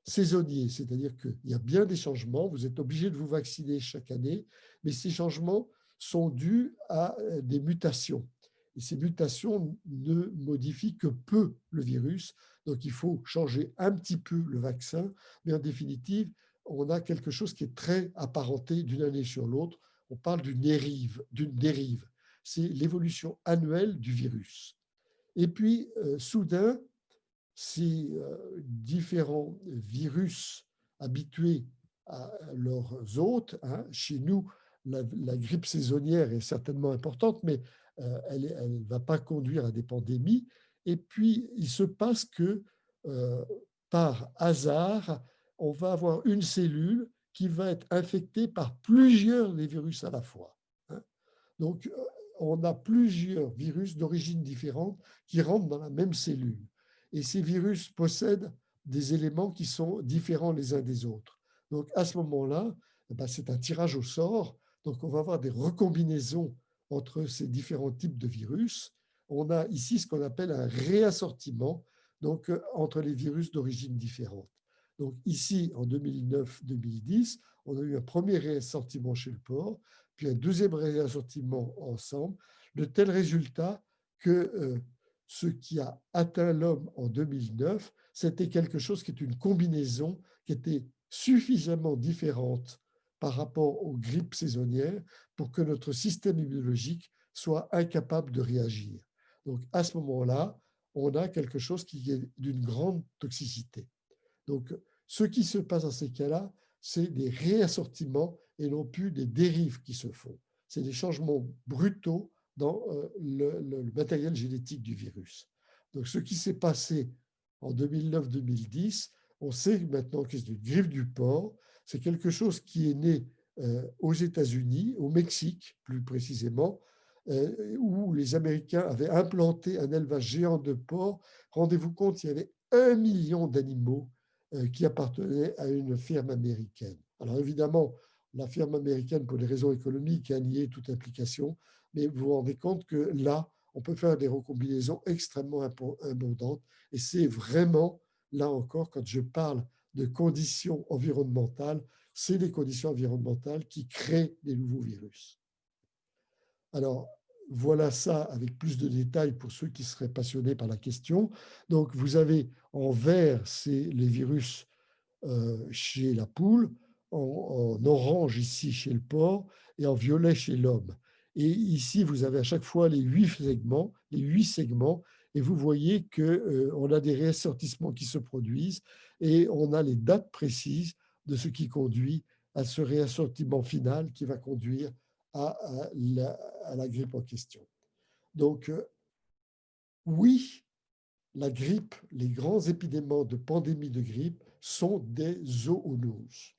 saisonniers, c'est-à-dire qu'il y a bien des changements, vous êtes obligé de vous vacciner chaque année, mais ces changements sont dus à des mutations. Et ces mutations ne modifient que peu le virus, donc il faut changer un petit peu le vaccin, mais en définitive, on a quelque chose qui est très apparenté d'une année sur l'autre. On parle d'une dérive. C'est l'évolution annuelle du virus. Et puis, soudain, ces différents virus habitués à leurs hôtes, hein, chez nous, la grippe saisonnière est certainement importante, mais elle ne va pas conduire à des pandémies. Et puis, il se passe que, par hasard, on va avoir une cellule qui va être infectée par plusieurs des virus à la fois. Hein. Donc, on a plusieurs virus d'origine différente qui rentrent dans la même cellule. Et ces virus possèdent des éléments qui sont différents les uns des autres. Donc, à ce moment-là, c'est un tirage au sort. Donc, on va avoir des recombinaisons entre ces différents types de virus. On a ici ce qu'on appelle un réassortiment, donc entre les virus d'origine différente. Donc, ici, en 2009-2010, on a eu un premier réassortiment chez le porc, puis un deuxième réassortiment ensemble, de tel résultat que ce qui a atteint l'homme en 2009, c'était quelque chose qui est une combinaison qui était suffisamment différente par rapport aux grippes saisonnières pour que notre système immunologique soit incapable de réagir. Donc, à ce moment-là, on a quelque chose qui est d'une grande toxicité. Donc, ce qui se passe dans ces cas-là, c'est des réassortiments et non plus des dérives qui se font. C'est des changements brutaux dans le matériel génétique du virus. Donc, ce qui s'est passé en 2009-2010, on sait maintenant que c'est une grippe du porc. C'est quelque chose qui est né aux États-Unis, au Mexique plus précisément, où les Américains avaient implanté un élevage géant de porcs. Rendez-vous compte, il y avait 1 million d'animaux qui appartenaient à une ferme américaine. Alors évidemment, la ferme américaine, pour des raisons économiques, a nié toute implication, mais vous vous rendez compte que là, on peut faire des recombinaisons extrêmement abondantes. Et c'est vraiment, là encore, quand je parle de conditions environnementales, c'est les conditions environnementales qui créent des nouveaux virus. Alors, voilà ça avec plus de détails pour ceux qui seraient passionnés par la question. Donc, vous avez en vert, c'est les virus chez la poule, en orange ici chez le porc et en violet chez l'homme. Et ici, vous avez à chaque fois les 8 segments, et vous voyez qu'on a des réassortissements qui se produisent et on a les dates précises de ce qui conduit à ce réassortiment final qui va conduire à la grippe en question. Donc, oui, la grippe, les grands épidémies de pandémie de grippe sont des zoonoses.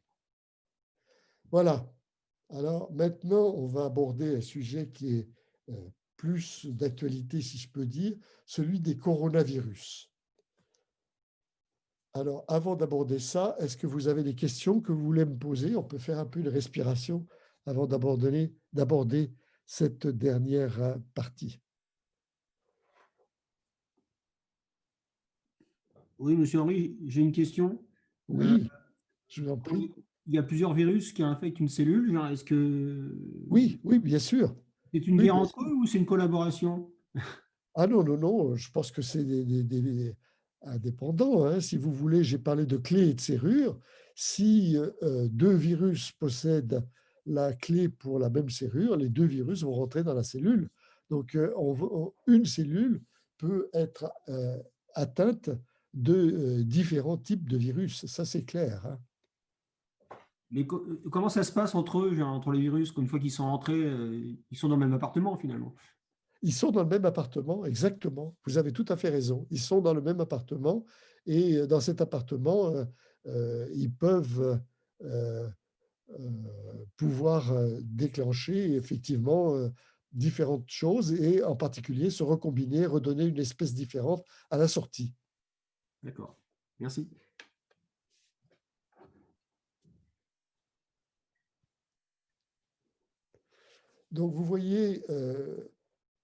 Voilà. Alors maintenant, on va aborder un sujet qui est plus d'actualité, si je peux dire, celui des coronavirus. Alors, avant d'aborder ça, est-ce que vous avez des questions que vous voulez me poser? On peut faire un peu de respiration avant d'aborder cette dernière partie. Oui, monsieur Henry, j'ai une question. Oui, je vous en prie. Il y a plusieurs virus qui infectent une cellule. Genre, est-ce que Oui, bien sûr. c'est une Oui, guerre bien entre eux ou c'est une collaboration? Ah non, je pense que c'est des indépendants. Hein. Si vous voulez, j'ai parlé de clés et de serrures. Si 2 virus possèdent la clé pour la même serrure, les 2 virus vont rentrer dans la cellule. Donc, une cellule peut être atteinte de différents types de virus. Ça, c'est clair. Hein. Mais comment ça se passe entre eux, genre, entre les virus, une fois qu'ils sont entrés, ils sont dans le même appartement finalement? Ils sont dans le même appartement, exactement. Vous avez tout à fait raison. Ils sont dans le même appartement et dans cet appartement, ils peuvent pouvoir déclencher effectivement différentes choses et en particulier se recombiner, redonner une espèce différente à la sortie. D'accord. Merci. Donc vous voyez,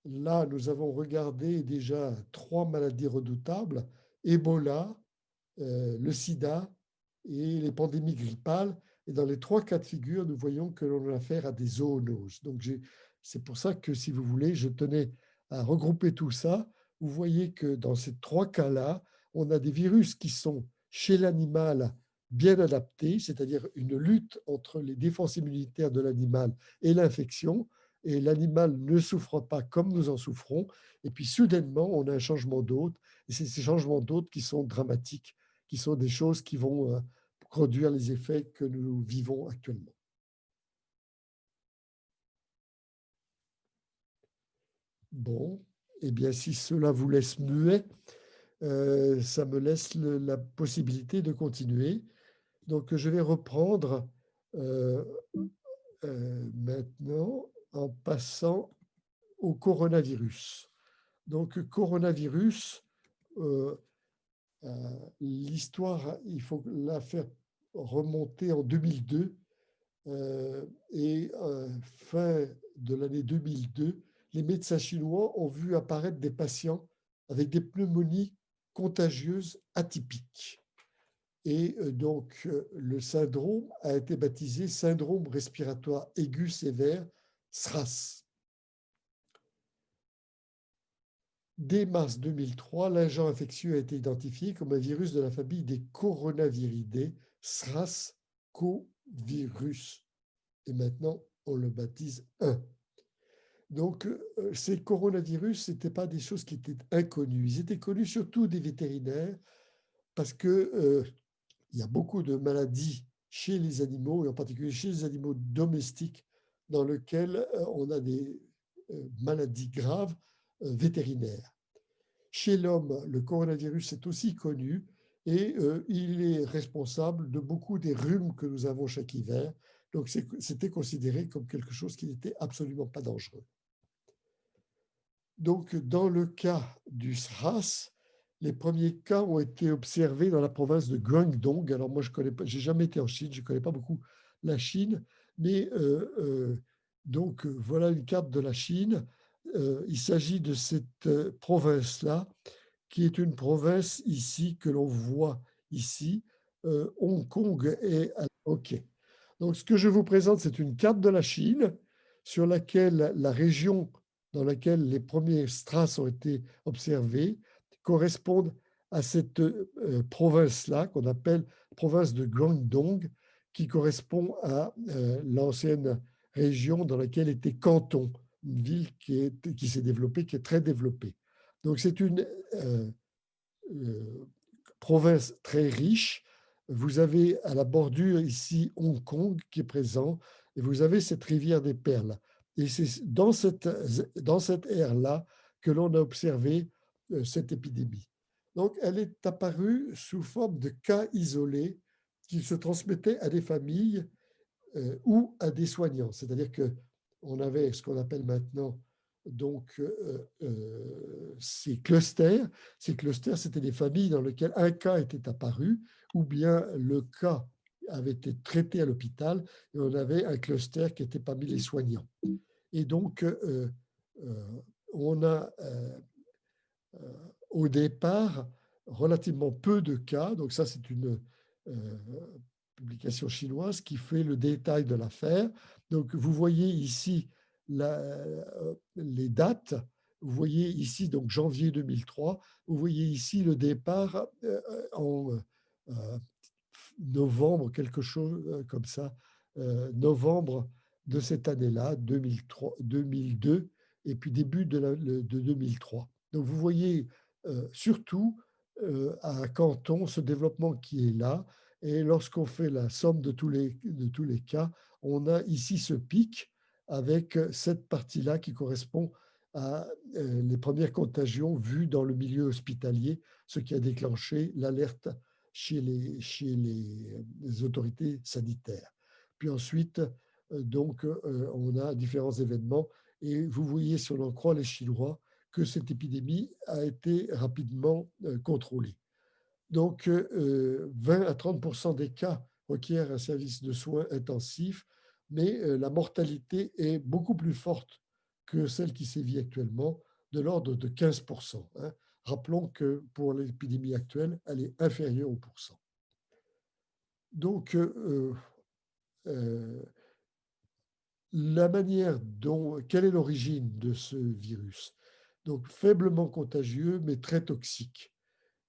là, nous avons regardé déjà 3 maladies redoutables, Ebola, le sida et les pandémies grippales. Et dans les 3 cas de figure, nous voyons que l'on a affaire à des zoonoses. Donc, c'est pour ça que, si vous voulez, je tenais à regrouper tout ça. Vous voyez que dans ces 3 cas-là, on a des virus qui sont chez l'animal bien adaptés, c'est-à-dire une lutte entre les défenses immunitaires de l'animal et l'infection, et l'animal ne souffre pas comme nous en souffrons. Et puis, soudainement, on a un changement d'hôte, et c'est ces changements d'hôte qui sont dramatiques, qui sont des choses qui vont produire les effets que nous vivons actuellement. Bon, eh bien, si cela vous laisse muet, ça me laisse la possibilité de continuer. Donc, je vais reprendre maintenant en passant au coronavirus. Donc, coronavirus, l'histoire, il faut la faire remonter en 2002 et fin de l'année 2002, les médecins chinois ont vu apparaître des patients avec des pneumonies contagieuses atypiques. Et donc, le syndrome a été baptisé syndrome respiratoire aigu sévère, SRAS. Dès mars 2003, l'agent infectieux a été identifié comme un virus de la famille des coronaviridés, SRAS-CoV-virus. Et maintenant, on le baptise 1. Donc, ces coronavirus, ce n'étaient pas des choses qui étaient inconnues. Ils étaient connus surtout des vétérinaires parce que il y a beaucoup de maladies chez les animaux, et en particulier chez les animaux domestiques, dans lesquels on a des maladies graves vétérinaires. Chez l'homme, le coronavirus est aussi connu et il est responsable de beaucoup des rhumes que nous avons chaque hiver. Donc, c'était considéré comme quelque chose qui n'était absolument pas dangereux. Donc, dans le cas du SRAS, les premiers cas ont été observés dans la province de Guangdong. Alors, moi, je connais pas, j'ai jamais été en Chine, je ne connais pas beaucoup la Chine, mais donc, voilà une carte de la Chine. Il s'agit de cette province-là, qui est une province ici que l'on voit ici. Hong Kong est OK. Donc, ce que je vous présente, c'est une carte de la Chine sur laquelle la région dans laquelle les premiers strass ont été observés correspondent à cette province-là qu'on appelle province de Guangdong, qui correspond à l'ancienne région dans laquelle était Canton, une ville qui s'est développée, qui est très développée. Donc c'est une province très riche. Vous avez à la bordure ici Hong Kong qui est présent, et vous avez cette rivière des Perles. Et c'est dans cette ère-là que l'on a observé cette épidémie. Donc, elle est apparue sous forme de cas isolés qui se transmettaient à des familles ou à des soignants. C'est-à-dire qu'on avait ce qu'on appelle maintenant donc ces clusters. Ces clusters, c'était des familles dans lesquelles un cas était apparu ou bien le cas avait été traité à l'hôpital et on avait un cluster qui était parmi les soignants. Et donc, on a au départ relativement peu de cas. Donc ça, c'est une publication chinoise qui fait le détail de l'affaire. Donc, vous voyez ici les dates. Vous voyez ici, donc janvier 2003. Vous voyez ici le départ en novembre, quelque chose comme ça, novembre de cette année-là, 2002, et puis début de 2003. Donc, vous voyez surtout à Canton ce développement qui est là. Et lorsqu'on fait la somme de tous les cas, on a ici ce pic avec cette partie-là qui correspond à les premières contagions vues dans le milieu hospitalier, ce qui a déclenché l'alerte chez les autorités sanitaires. Puis ensuite, donc, on a différents événements. Et vous voyez, si on en croit les Chinois, que cette épidémie a été rapidement contrôlée. Donc, 20 à 30% des cas requièrent un service de soins intensifs, mais la mortalité est beaucoup plus forte que celle qui sévit actuellement, de l'ordre de 15%. Hein. Rappelons que pour l'épidémie actuelle, elle est inférieure au pourcent. Donc, la manière dont, quelle est l'origine de ce virus? Donc, faiblement contagieux, mais très toxique.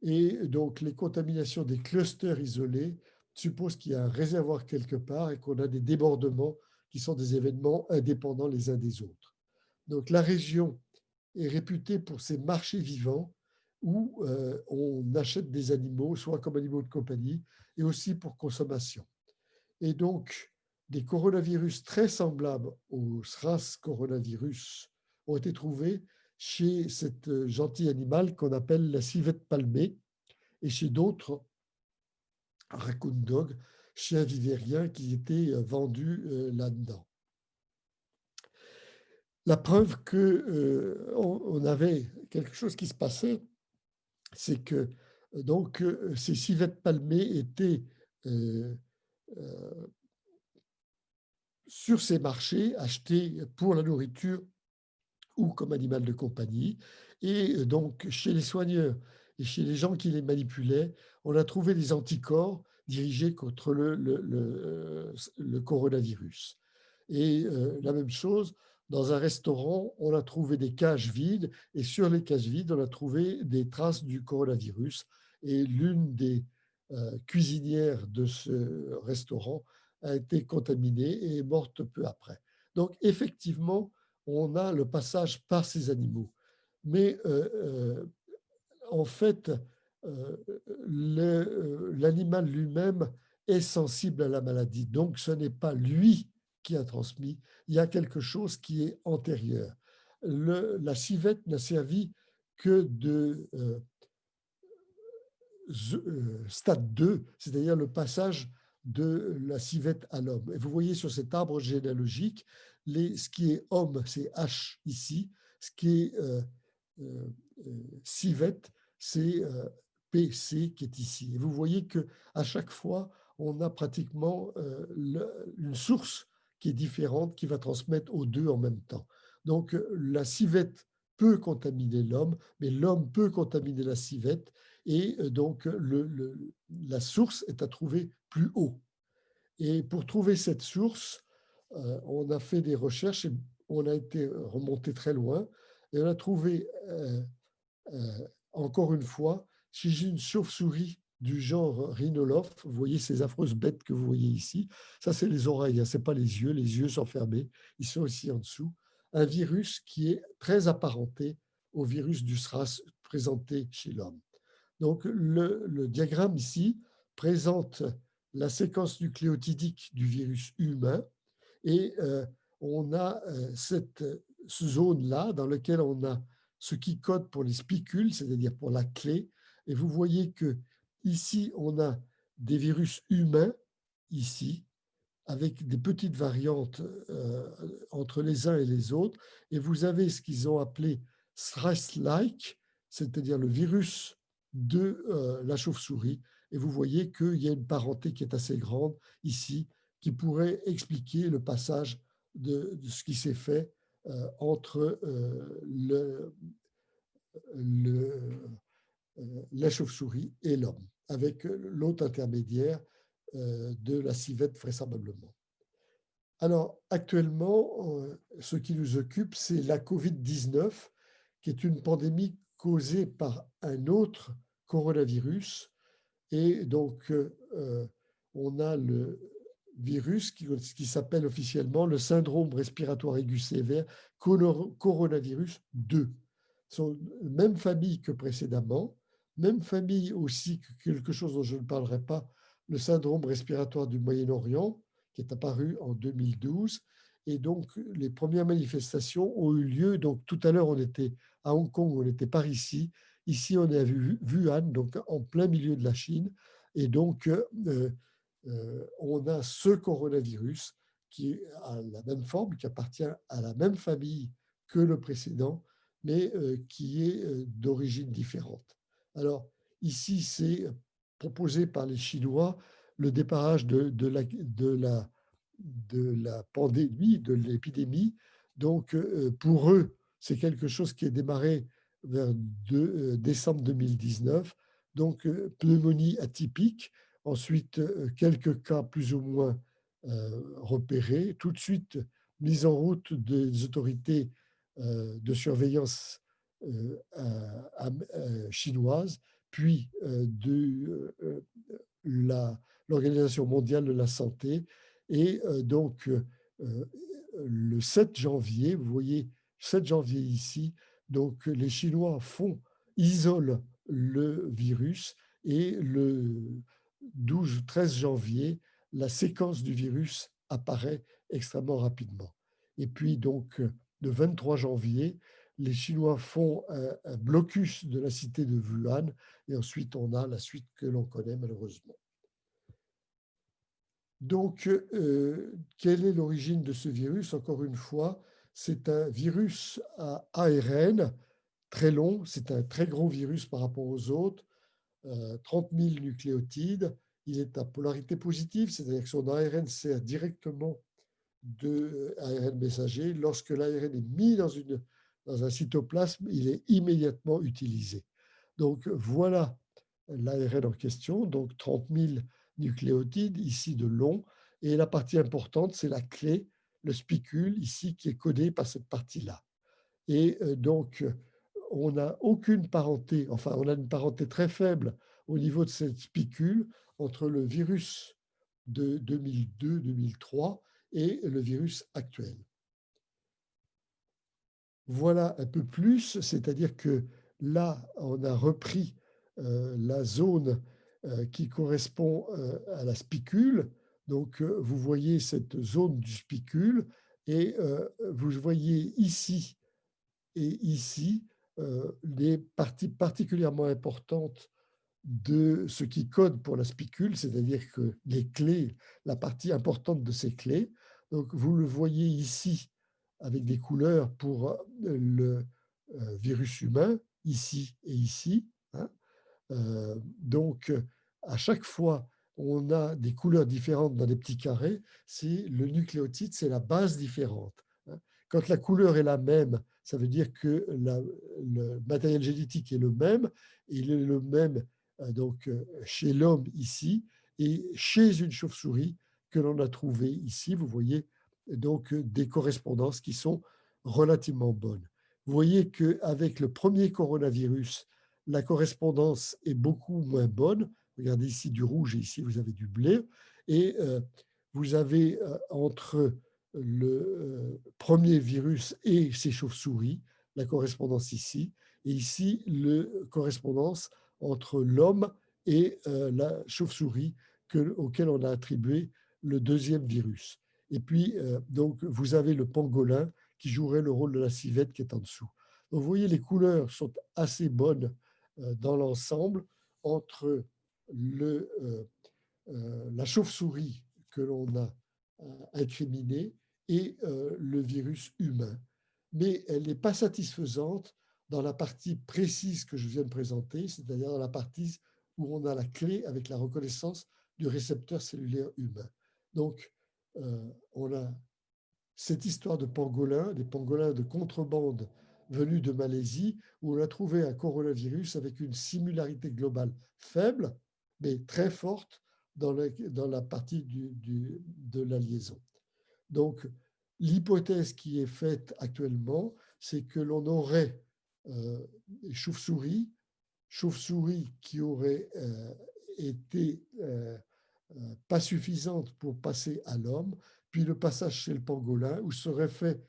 Et donc, les contaminations des clusters isolés supposent qu'il y a un réservoir quelque part et qu'on a des débordements qui sont des événements indépendants les uns des autres. Donc, la région est réputée pour ses marchés vivants où on achète des animaux, soit comme animaux de compagnie, et aussi pour consommation. Et donc, des coronavirus très semblables au SRAS coronavirus ont été trouvés chez cet gentil animal qu'on appelle la civette palmée et chez d'autres raccoon dog, chiens vivériens qui étaient vendus là-dedans. La preuve qu'on avait quelque chose qui se passait, c'est que donc, ces civettes palmées étaient sur ces marchés achetées pour la nourriture ou comme animal de compagnie. Et donc, chez les soigneurs et chez les gens qui les manipulaient, on a trouvé des anticorps dirigés contre le coronavirus. Et la même chose, dans un restaurant, on a trouvé des cages vides et sur les cages vides, on a trouvé des traces du coronavirus. Et l'une des cuisinières de ce restaurant a été contaminée et est morte peu après. Donc, effectivement, on a le passage par ces animaux. Mais en fait, l'animal lui-même est sensible à la maladie. Donc, ce n'est pas lui qui a transmis. Il y a quelque chose qui est antérieur. La civette n'a servi que de stade 2, c'est-à-dire le passage de la civette à l'homme. Et vous voyez sur cet arbre généalogique, ce qui est homme, c'est H ici, ce qui est civette, c'est PC qui est ici. Et vous voyez qu'à chaque fois, on a pratiquement une source qui est différente, qui va transmettre aux deux en même temps. Donc, la civette peut contaminer l'homme, mais l'homme peut contaminer la civette, et donc la source est à trouver plus haut. Et pour trouver cette source, on a fait des recherches, et on a été remonté très loin et on a trouvé, encore une fois, chez une chauve-souris du genre rhinolophe, vous voyez ces affreuses bêtes que vous voyez ici, ça c'est les oreilles, ce n'est pas les yeux sont fermés, ils sont ici en dessous, un virus qui est très apparenté au virus du SRAS présenté chez l'homme. Donc le diagramme ici présente la séquence nucléotidique du virus humain et on a cette zone-là dans laquelle on a ce qui code pour les spicules, c'est-à-dire pour la clé. Et vous voyez que ici, on a des virus humains, ici, avec des petites variantes entre les uns et les autres. Et vous avez ce qu'ils ont appelé SRAS-like, c'est-à-dire le virus de la chauve-souris. Et vous voyez qu'il y a une parenté qui est assez grande ici, qui pourrait expliquer le passage de ce qui s'est fait entre la chauve-souris et l'homme, avec l'hôte intermédiaire de la civette vraisemblablement. Alors, actuellement, ce qui nous occupe, c'est la COVID-19, qui est une pandémie causée par un autre coronavirus. Et donc, on a le virus qui s'appelle officiellement le syndrome respiratoire aigu sévère coronavirus 2. Ce sont la même famille que précédemment, même famille aussi que quelque chose dont je ne parlerai pas, le syndrome respiratoire du Moyen-Orient, qui est apparu en 2012. Et donc, les premières manifestations ont eu lieu. Donc, tout à l'heure, on était à Hong Kong, on était par ici. Ici, on est à Wuhan, donc en plein milieu de la Chine. Et donc, on a ce coronavirus qui a la même forme, qui appartient à la même famille que le précédent, mais qui est d'origine différente. Alors, ici, c'est proposé par les Chinois le départage de la pandémie, de l'épidémie. Donc, pour eux, c'est quelque chose qui est démarré vers décembre 2019. Donc, pneumonie atypique. Ensuite, quelques cas plus ou moins repérés. Tout de suite, mise en route des autorités de surveillance chinoises, puis de l'Organisation mondiale de la santé. Et donc, le 7 janvier, vous voyez, 7 janvier ici, donc les Chinois isolent le virus et le 12-13 janvier, la séquence du virus apparaît extrêmement rapidement. Et puis donc, le 23 janvier, les Chinois font un blocus de la cité de Wuhan et ensuite on a la suite que l'on connaît malheureusement. Donc, quelle est l'origine de ce virus? Encore une fois, c'est un virus à ARN très long, c'est un très gros virus par rapport aux autres, 30 000 nucléotides. Il est à polarité positive, c'est-à-dire que son ARN sert directement de ARN messager. Lorsque l'ARN est mis dans un cytoplasme, il est immédiatement utilisé. Donc, voilà l'ARN en question, donc 30 000 nucléotides, ici de long. Et la partie importante, c'est la clé, le spicule, ici, qui est codé par cette partie-là. Et donc, on n'a aucune parenté, enfin, on a une parenté très faible au niveau de cette spicule entre le virus de 2002-2003 et le virus actuel. Voilà un peu plus, c'est-à-dire que là, on a repris la zone qui correspond à la spicule. Donc, vous voyez cette zone du spicule et vous voyez ici et ici les parties particulièrement importantes de ce qui code pour la spicule, c'est-à-dire que les clés, la partie importante de ces clés. Donc, vous le voyez ici avec des couleurs pour le virus humain, ici et ici. Hein. Donc, à chaque fois, on a des couleurs différentes dans des petits carrés. C'est le nucléotide, c'est la base différente. Hein. Quand la couleur est la même, ça veut dire que le matériel génétique est le même. Il est le même donc, chez l'homme ici et chez une chauve-souris que l'on a trouvé ici. Vous voyez donc des correspondances qui sont relativement bonne. Vous voyez qu'avec le premier coronavirus, la correspondance est beaucoup moins bonne. Regardez ici du rouge et ici vous avez du bleu. Et vous avez entre le premier virus et ces chauves-souris, la correspondance ici, et ici, la correspondance entre l'homme et la chauve-souris auquel on a attribué le deuxième virus. Et puis, donc, vous avez le pangolin qui jouerait le rôle de la civette qui est en dessous. Donc, vous voyez, les couleurs sont assez bonnes dans l'ensemble entre la chauve-souris que l'on a incriminée et le virus humain. Mais elle n'est pas satisfaisante dans la partie précise que je viens de présenter, c'est-à-dire dans la partie où on a la clé avec la reconnaissance du récepteur cellulaire humain. Donc, on a cette histoire de pangolins, des pangolins de contrebande venus de Malaisie, où on a trouvé un coronavirus avec une similarité globale faible, mais très forte dans la partie de la liaison. Donc, l'hypothèse qui est faite actuellement, c'est que l'on aurait chauve-souris qui auraient été pas suffisantes pour passer à l'homme, puis le passage chez le pangolin, où seraient fait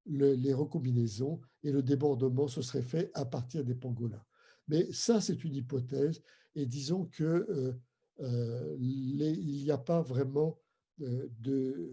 les recombinaisons et le débordement se serait fait à partir des pangolins. Mais ça, c'est une hypothèse, et disons que il n'y a pas vraiment de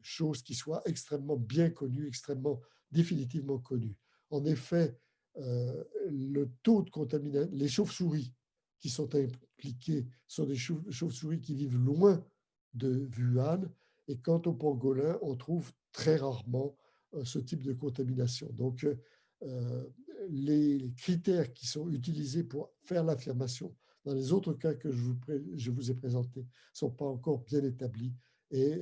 choses qui soient extrêmement bien connues, extrêmement définitivement connues. En effet, le taux de contamination, les chauves-souris qui sont impliquées sont des chauves-souris qui vivent loin de Wuhan, et quant au pangolin, on trouve très rarement ce type de contamination. Donc, les critères qui sont utilisés pour faire l'affirmation dans les autres cas que je vous ai présentés ne sont pas encore bien établis, et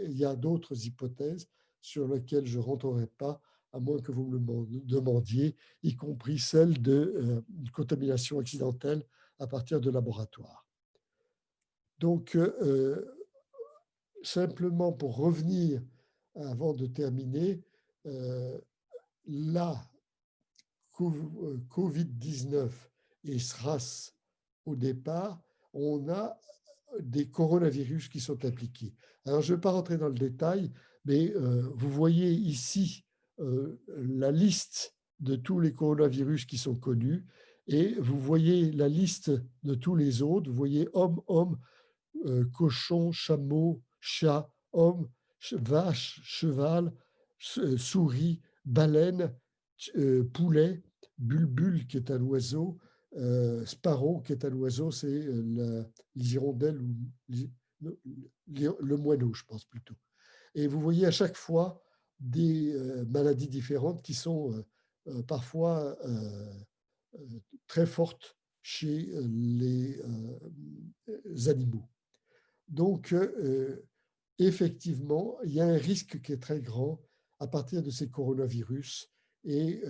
il y a d'autres hypothèses sur lesquelles je ne rentrerai pas, à moins que vous me le demandiez, y compris celle de contamination accidentelle à partir de laboratoires. Donc, simplement pour revenir, avant de terminer, la COVID-19 et SRAS, au départ, on a des coronavirus qui sont impliqués. Alors, je ne vais pas rentrer dans le détail, mais vous voyez ici la liste de tous les coronavirus qui sont connus, et vous voyez la liste de tous les autres. Vous voyez homme, cochon, chameau, chat, homme, vache, cheval, souris, baleine, poulet, bulbule qui est un oiseau, sparrow qui est un oiseau, c'est l'hirondelle ou le moineau, je pense plutôt. Et vous voyez à chaque fois des maladies différentes qui sont parfois très fortes chez les animaux. Donc, effectivement, il y a un risque qui est très grand à partir de ces coronavirus, et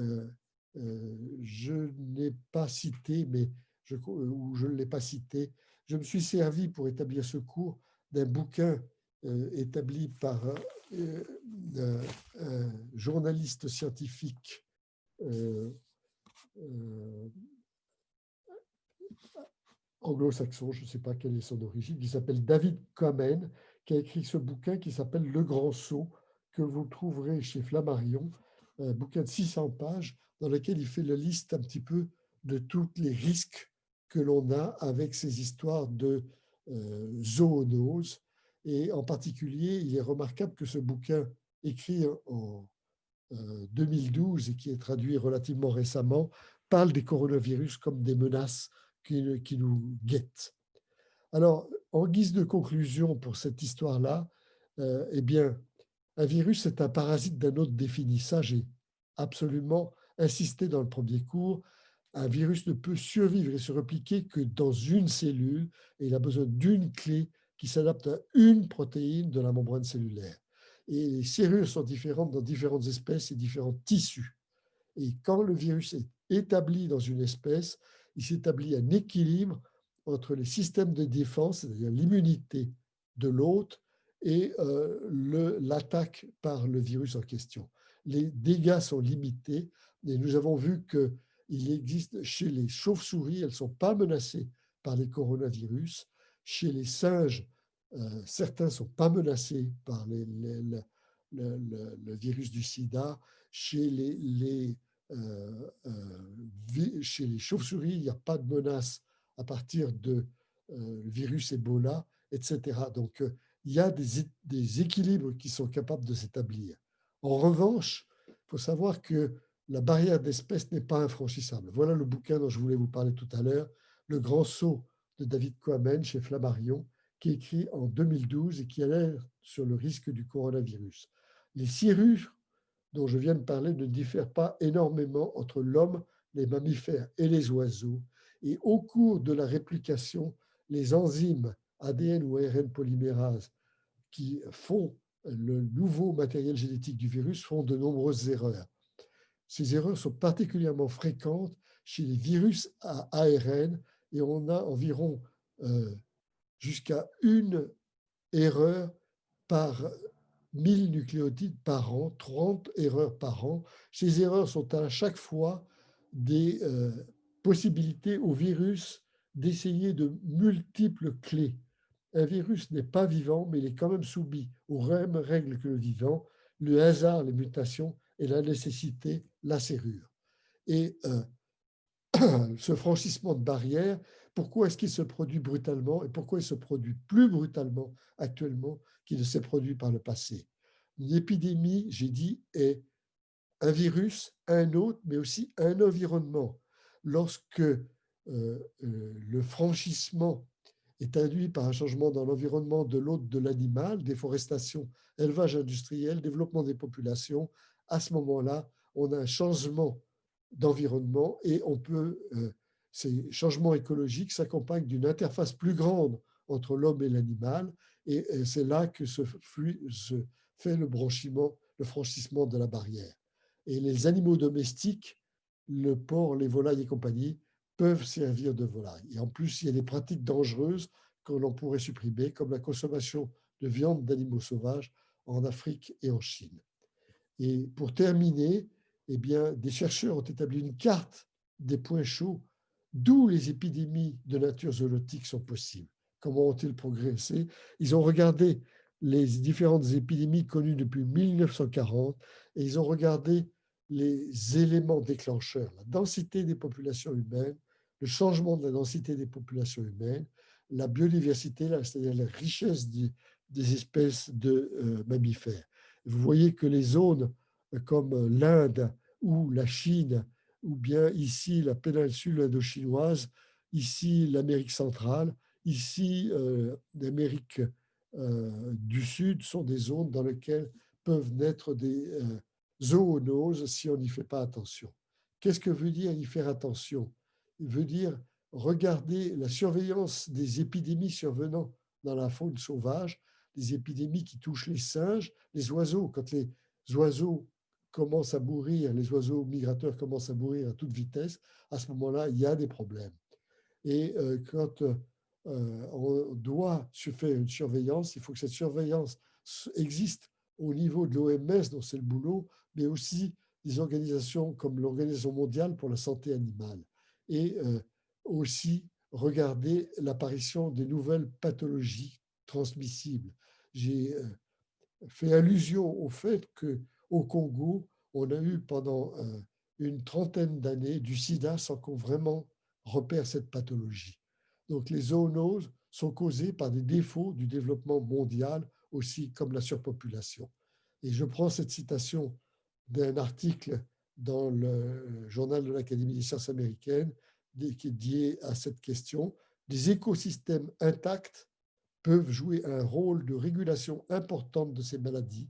je n'ai pas cité, ou je ne l'ai pas cité, je me suis servi pour établir ce cours d'un bouquin établi par un journaliste scientifique anglo-saxon, je ne sais pas quelle est son origine, qui s'appelle David Comen, qui a écrit ce bouquin qui s'appelle Le Grand Saut, que vous trouverez chez Flammarion, un bouquin de 600 pages dans lequel il fait la liste un petit peu de tous les risques que l'on a avec ces histoires de zoonoses. Et en particulier, il est remarquable que ce bouquin, écrit en 2012 et qui est traduit relativement récemment, parle des coronavirus comme des menaces qui nous guettent. Alors, en guise de conclusion pour cette histoire-là, eh bien, un virus est un parasite d'un autre défini. Ça, j'ai absolument insisté dans le premier cours. Un virus ne peut survivre et se repliquer que dans une cellule, et il a besoin d'une clé qui s'adapte à une protéine de la membrane cellulaire. Et les serrures sont différentes dans différentes espèces et différents tissus. Et quand le virus est établi dans une espèce, il s'établit un équilibre entre les systèmes de défense, c'est-à-dire l'immunité de l'hôte, et l'attaque par le virus en question. les dégâts sont limités. Et nous avons vu qu'il existe chez les chauves-souris, elles ne sont pas menacées par les coronavirus. Chez les singes, certains ne sont pas menacés par le virus du sida. Chez les chauves-souris, il n'y a pas de menace à partir de virus Ebola, etc. Donc, il y a des équilibres qui sont capables de s'établir. En revanche, il faut savoir que la barrière d'espèces n'est pas infranchissable. Voilà le bouquin dont je voulais vous parler tout à l'heure, Le Grand Saut de David Quammen chez Flammarion, qui est écrit en 2012 et qui alerte sur le risque du coronavirus. Les cirrures dont je viens de parler ne diffèrent pas énormément entre l'homme, les mammifères et les oiseaux. Et au cours de la réplication, les enzymes ADN ou ARN polymérase qui font le nouveau matériel génétique du virus font de nombreuses erreurs. Ces erreurs sont particulièrement fréquentes chez les virus à ARN et on a environ jusqu'à une erreur par 1000 nucléotides par an, 30 erreurs par an. Ces erreurs sont à chaque fois des possibilités au virus d'essayer de multiples clés. Un virus n'est pas vivant, mais il est quand même soumis aux mêmes règles que le vivant, le hasard, les mutations et la nécessité, la serrure. Et ce franchissement de barrière, pourquoi est-ce qu'il se produit brutalement et pourquoi il se produit plus brutalement actuellement qu'il ne s'est produit par le passé? Une épidémie, j'ai dit, est un virus, un autre, mais aussi un environnement. Lorsque le franchissement est induit par un changement dans l'environnement de l'hôte de l'animal, déforestation, élevage industriel, développement des populations, à ce moment-là, on a un changement d'environnement et on peut, ces changements écologiques s'accompagnent d'une interface plus grande entre l'homme et l'animal et c'est là que se fait le franchissement de la barrière. Et les animaux domestiques, le porc, les volailles et compagnie, peuvent servir de volailles. Et en plus, il y a des pratiques dangereuses que l'on pourrait supprimer, comme la consommation de viande d'animaux sauvages en Afrique et en Chine. Et pour terminer, eh bien, des chercheurs ont établi une carte des points chauds d'où les épidémies de nature zoonotique sont possibles. Comment ont-ils progressé? Ils ont regardé les différentes épidémies connues depuis 1940 et ils ont regardé les éléments déclencheurs, la densité des populations humaines, le changement de la densité des populations humaines, la biodiversité, c'est-à-dire la richesse des espèces de mammifères. Vous voyez que les zones comme l'Inde ou la Chine, ou bien ici la péninsule indo-chinoise, ici l'Amérique centrale, ici l'Amérique du Sud, sont des zones dans lesquelles peuvent naître des zoonoses si on n'y fait pas attention. Qu'est-ce que veut dire y faire attention? Il veut dire regarder la surveillance des épidémies survenant dans la faune sauvage, des épidémies qui touchent les singes, les oiseaux. Quand les oiseaux commencent à mourir, les oiseaux migrateurs commencent à mourir à toute vitesse, à ce moment-là, il y a des problèmes. Et quand on doit faire une surveillance, il faut que cette surveillance existe au niveau de l'OMS, dont c'est le boulot, mais aussi des organisations comme l'Organisation mondiale pour la santé animale. Et aussi regarder l'apparition des nouvelles pathologies transmissibles. J'ai fait allusion au fait qu'au Congo, on a eu pendant une trentaine d'années du sida sans qu'on vraiment repère cette pathologie. Donc les zoonoses sont causées par des défauts du développement mondial, aussi comme la surpopulation. Et je prends cette citation d'un article dans le journal de l'Académie des sciences américaines qui est dédié à cette question. Des écosystèmes intacts peuvent jouer un rôle de régulation importante de ces maladies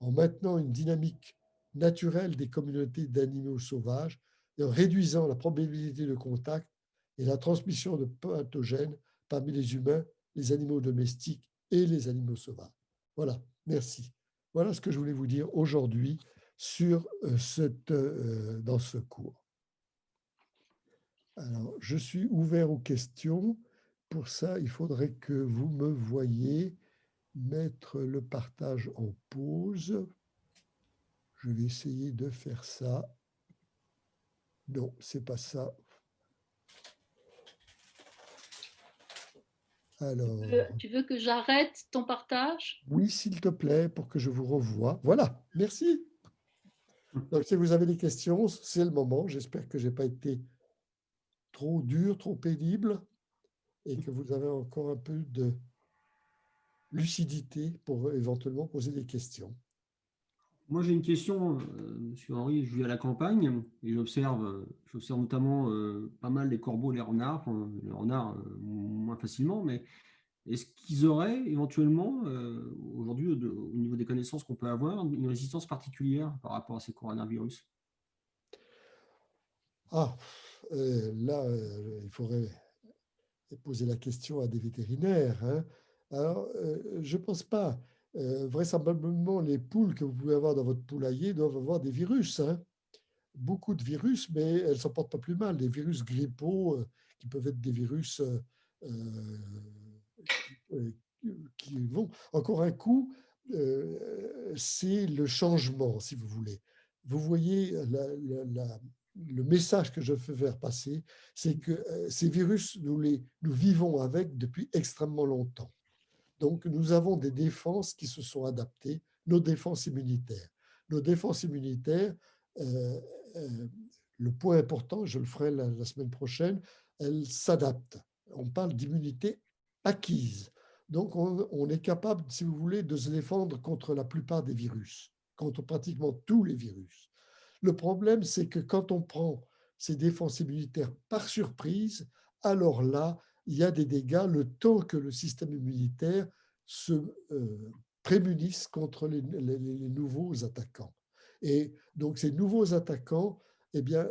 en maintenant une dynamique naturelle des communautés d'animaux sauvages et en réduisant la probabilité de contact et la transmission de pathogènes parmi les humains, les animaux domestiques et les animaux sauvages. Voilà, merci. Voilà ce que je voulais vous dire aujourd'hui dans ce cours. Alors, je suis ouvert aux questions. Pour ça, il faudrait que vous me voyiez mettre le partage en pause. Je vais essayer de faire ça. Non, c'est pas ça. Alors, Tu veux que j'arrête ton partage? oui, s'il te plaît, pour que je vous revoie. Voilà, merci. Donc, si vous avez des questions, c'est le moment. J'espère que je n'ai pas été trop dur, trop pénible et que vous avez encore un peu de lucidité pour éventuellement poser des questions. Moi, j'ai une question, Monsieur Henri. Je vis à la campagne et j'observe notamment pas mal les corbeaux, les renards. Les renards, moins facilement, mais est-ce qu'ils auraient éventuellement, aujourd'hui, au niveau des connaissances qu'on peut avoir, une résistance particulière par rapport à ces coronavirus? Ah, là, il faudrait poser la question à des vétérinaires, hein. Alors, je ne pense pas. Vraisemblablement, les poules que vous pouvez avoir dans votre poulailler doivent avoir des virus, hein. Beaucoup de virus, mais elles ne s'en portent pas plus mal. Des virus grippaux qui peuvent être des virus euh, qui vont. Encore un coup, c'est le changement, si vous voulez. Vous voyez, le message que je veux faire passer, c'est que ces virus, nous vivons avec depuis extrêmement longtemps. Donc, nous avons des défenses qui se sont adaptées, nos défenses immunitaires. Nos défenses immunitaires, euh, euh, le point important, je le ferai la semaine prochaine, elles s'adaptent. On parle d'immunité acquise. Donc, on est capable, si vous voulez, de se défendre contre la plupart des virus, contre pratiquement tous les virus. Le problème, c'est que quand on prend ces défenses immunitaires par surprise, alors là, il y a des dégâts le temps que le système immunitaire se prémunisse contre les nouveaux attaquants. Et donc, ces nouveaux attaquants, eh bien,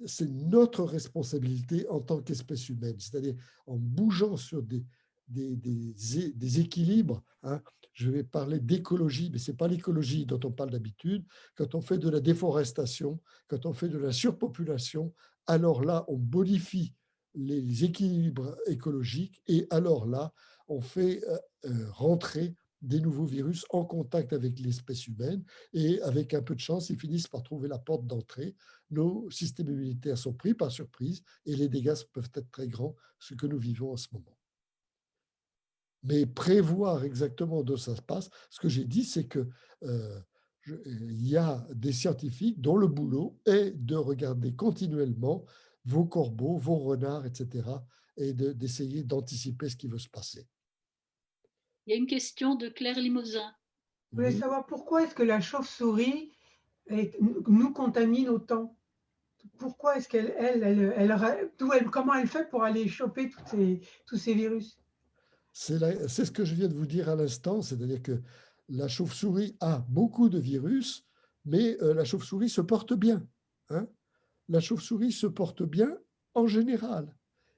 c'est notre responsabilité en tant qu'espèce humaine, c'est-à-dire en bougeant sur des équilibres, hein. Je vais parler d'écologie, mais ce n'est pas l'écologie dont on parle d'habitude. Quand on fait de la déforestation, quand on fait de la surpopulation, alors là, on modifie les équilibres écologiques et alors là, on fait rentrer des nouveaux virus en contact avec l'espèce humaine et avec un peu de chance, ils finissent par trouver la porte d'entrée. Nos systèmes immunitaires sont pris par surprise et les dégâts peuvent être très grands, ce que nous vivons en ce moment. Mais prévoir exactement d'où ça se passe, ce que j'ai dit, c'est que il y a des scientifiques dont le boulot est de regarder continuellement vos corbeaux, vos renards, etc., et d'essayer d'anticiper ce qui veut se passer. Il y a une question de Claire Limousin. Je voulais Oui. savoir pourquoi est-ce que la chauve-souris nous contamine autant? Pourquoi est-ce comment elle fait pour aller choper tous ces virus? C'est ce que je viens de vous dire à l'instant, c'est-à-dire que la chauve-souris a beaucoup de virus, mais la chauve-souris se porte bien, hein. La chauve-souris se porte bien en général.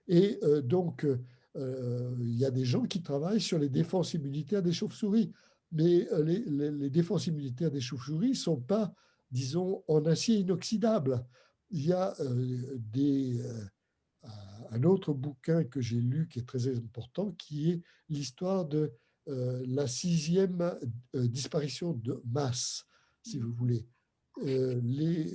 Et donc, il y a des gens qui travaillent sur les défenses immunitaires des chauves-souris. Mais les défenses immunitaires des chauves-souris ne sont pas, disons, en acier inoxydable. Il y a un autre bouquin que j'ai lu qui est très important, qui est l'histoire de la 6e disparition de masse, si vous voulez. Les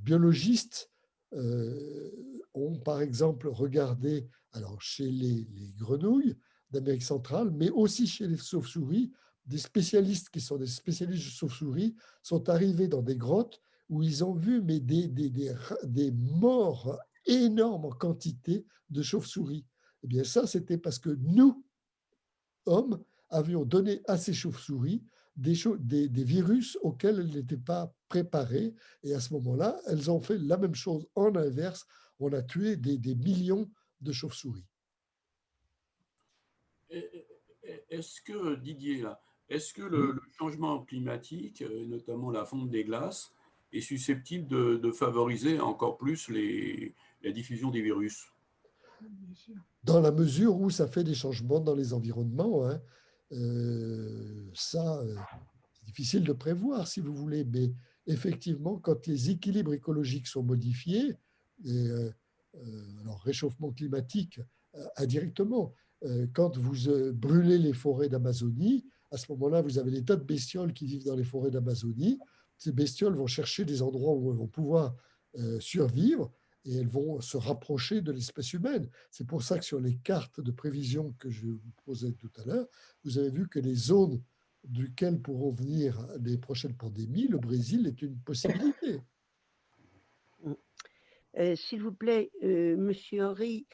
biologistes ont par exemple regardé, alors chez les grenouilles d'Amérique centrale, mais aussi chez les chauves-souris, des spécialistes qui sont des spécialistes de chauves-souris sont arrivés dans des grottes où ils ont vu mais des morts énormes en quantité de chauves-souris. Eh bien ça, c'était parce que nous, hommes, avions donné à ces chauves-souris des virus auxquels elles n'étaient pas préparées. Et à ce moment-là, elles ont fait la même chose en inverse. On a tué des millions de chauves-souris. Est-ce que, Didier, là, est-ce que le changement climatique, notamment la fonte des glaces, est susceptible de favoriser encore plus la diffusion des virus? Dans la mesure où ça fait des changements dans les environnements, hein. C'est difficile de prévoir, si vous voulez, mais effectivement, quand les équilibres écologiques sont modifiés, et, alors réchauffement climatique indirectement, quand vous brûlez les forêts d'Amazonie, à ce moment-là, vous avez des tas de bestioles qui vivent dans les forêts d'Amazonie, ces bestioles vont chercher des endroits où elles vont pouvoir survivre et elles vont se rapprocher de l'espèce humaine. C'est pour ça que sur les cartes de prévision que je vous posais tout à l'heure, vous avez vu que les zones duquel pourront venir les prochaines pandémies, le Brésil est une possibilité. S'il vous plaît, Monsieur Henry,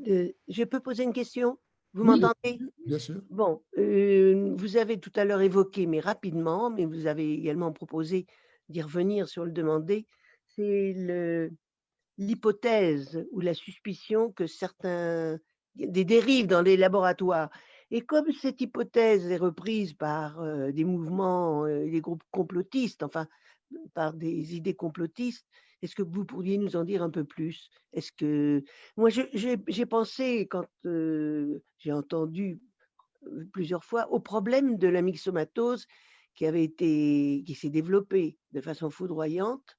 je peux poser une question? Vous Oui, m'entendez? bien sûr. Bon, vous avez tout à l'heure évoqué, mais rapidement, mais vous avez également proposé d'y revenir sur le demandé, c'est l'hypothèse ou la suspicion que des dérives dans les laboratoires. Et comme cette hypothèse est reprise par des mouvements, des groupes complotistes, enfin, par des idées complotistes, est-ce que vous pourriez nous en dire un peu plus? Est-ce que moi, j'ai pensé quand j'ai entendu plusieurs fois au problème de la myxomatose qui s'est développé de façon foudroyante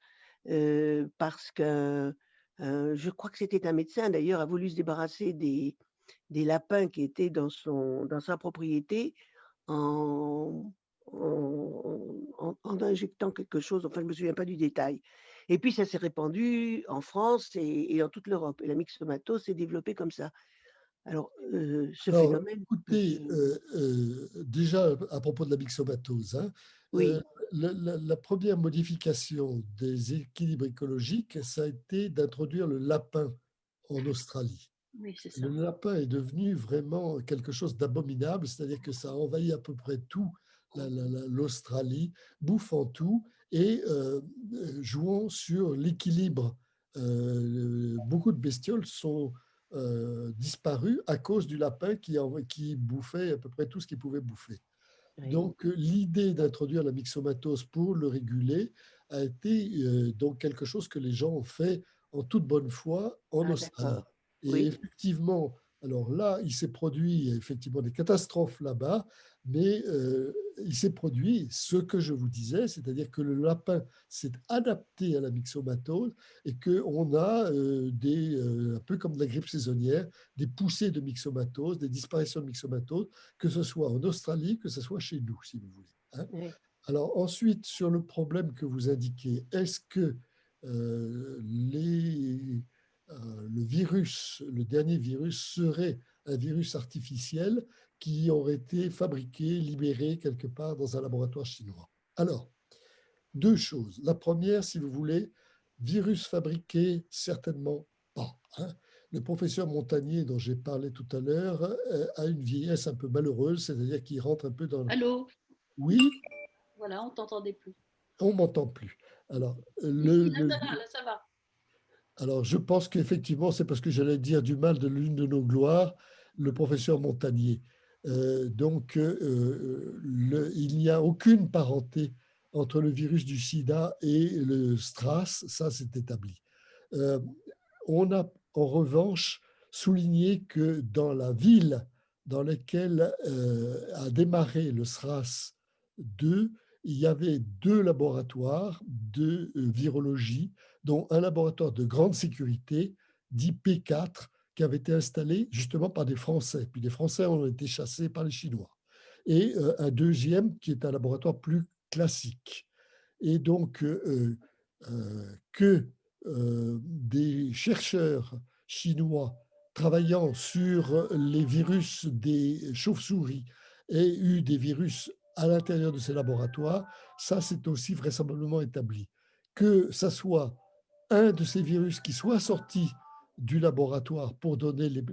parce que je crois que c'était un médecin d'ailleurs a voulu se débarrasser des lapins qui étaient dans sa propriété en, en injectant quelque chose, enfin je ne me souviens pas du détail. Et puis ça s'est répandu en France et dans toute l'Europe. Et la myxomatose s'est développée comme ça. Alors, ce Alors, phénomène. écoutez, déjà à propos de la myxomatose, hein, Oui, la première modification des équilibres écologiques, ça a été d'introduire le lapin en Australie. Oui, c'est ça. Le lapin est devenu vraiment quelque chose d'abominable, c'est-à-dire que ça a envahi à peu près tout l'Australie, bouffant tout et jouant sur l'équilibre. Beaucoup de bestioles sont disparues à cause du lapin qui bouffait à peu près tout ce qu'il pouvait bouffer. oui. Donc, l'idée d'introduire la myxomatose pour le réguler a été donc quelque chose que les gens ont fait en toute bonne foi en Ah, Australie. d'accord. Et Oui, effectivement, alors là, il s'est produit effectivement des catastrophes là-bas, mais il s'est produit ce que je vous disais, c'est-à-dire que le lapin s'est adapté à la myxomatose et qu'on a un peu comme de la grippe saisonnière, des poussées de myxomatose, des disparitions de myxomatose, que ce soit en Australie, que ce soit chez nous, si vous voulez. Hein. oui. Alors ensuite, sur le problème que vous indiquez, est-ce que le virus, le dernier virus, serait un virus artificiel qui aurait été fabriqué, libéré quelque part dans un laboratoire chinois? Alors, deux choses. La première, si vous voulez, virus fabriqué, certainement pas. Hein. Le professeur Montagnier, dont j'ai parlé tout à l'heure, a une vieillesse un peu malheureuse, c'est-à-dire qu'il rentre un peu dans... Allô? Oui, Voilà, on t'entendait plus. on m'entend plus. Alors, Oui, là, ça va. alors, je pense qu'effectivement, c'est parce que j'allais dire du mal de l'une de nos gloires, le professeur Montagnier. Il n'y a aucune parenté entre le virus du sida et le STRAS, ça c'est établi. Euh, on a en revanche souligné que dans la ville dans laquelle a démarré le SRAS 2, il y avait deux laboratoires de virologie, dont un laboratoire de grande sécurité, dit P4, qui avait été installé justement par des Français. Puis les Français ont été chassés par les Chinois. Et un deuxième qui est un laboratoire plus classique. Et donc, que des chercheurs chinois travaillant sur les virus des chauves-souris aient eu des virus à l'intérieur de ces laboratoires, ça c'est aussi vraisemblablement établi. Que ça soit un de ces virus qui soit sorti du laboratoire pour donner les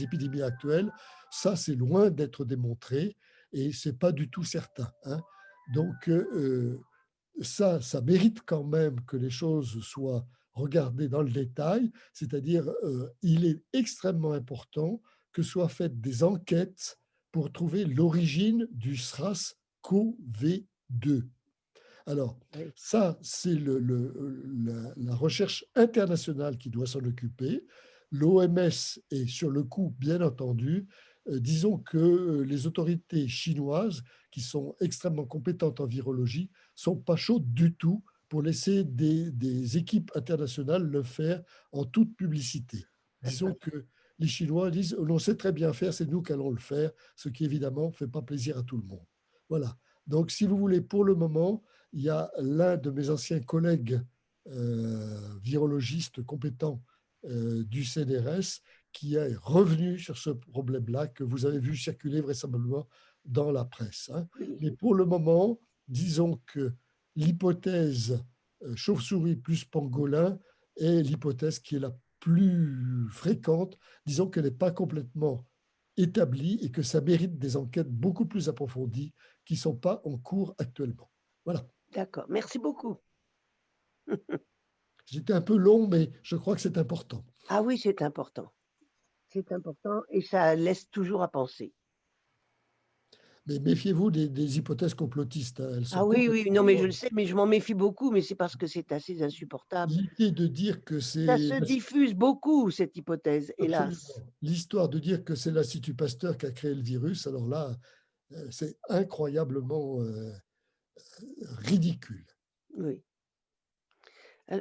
épidémies actuelles, ça c'est loin d'être démontré et c'est pas du tout certain. Hein. Donc ça mérite quand même que les choses soient regardées dans le détail, c'est-à-dire il est extrêmement important que soient faites des enquêtes pour trouver l'origine du SRAS-CoV-2. Alors, Oui. ça, c'est la recherche internationale qui doit s'en occuper. L'OMS est sur le coup, bien entendu. Disons que les autorités chinoises, qui sont extrêmement compétentes en virologie, sont pas chaudes du tout pour laisser des équipes internationales le faire en toute publicité. Disons que les Chinois disent on sait très bien faire, c'est nous qui allons le faire, ce qui évidemment ne fait pas plaisir à tout le monde. Voilà. Donc, si vous voulez, pour le moment, il y a l'un de mes anciens collègues virologistes compétents du CNRS qui est revenu sur ce problème-là que vous avez vu circuler vraisemblablement dans la presse. Hein. Oui. Mais pour le moment, disons que l'hypothèse chauve-souris plus pangolin est l'hypothèse qui est la plus fréquente. Disons qu'elle n'est pas complètement établie et que ça mérite des enquêtes beaucoup plus approfondies qui ne sont pas en cours actuellement. Voilà. D'accord, merci beaucoup. J'étais un peu long, mais je crois que c'est important. Ah oui, c'est important. C'est important et ça laisse toujours à penser. Mais méfiez-vous des hypothèses complotistes. Hein. Elles sont Ah oui, oui, non, mais je le complètement sais, mais je m'en méfie beaucoup, mais c'est parce que c'est assez insupportable. l'idée de dire que Ça c'est se diffuse beaucoup, cette hypothèse, hélas. absolument l'histoire de dire que c'est l'Institut Pasteur qui a créé le virus. Alors là, c'est incroyablement ridicule. Oui.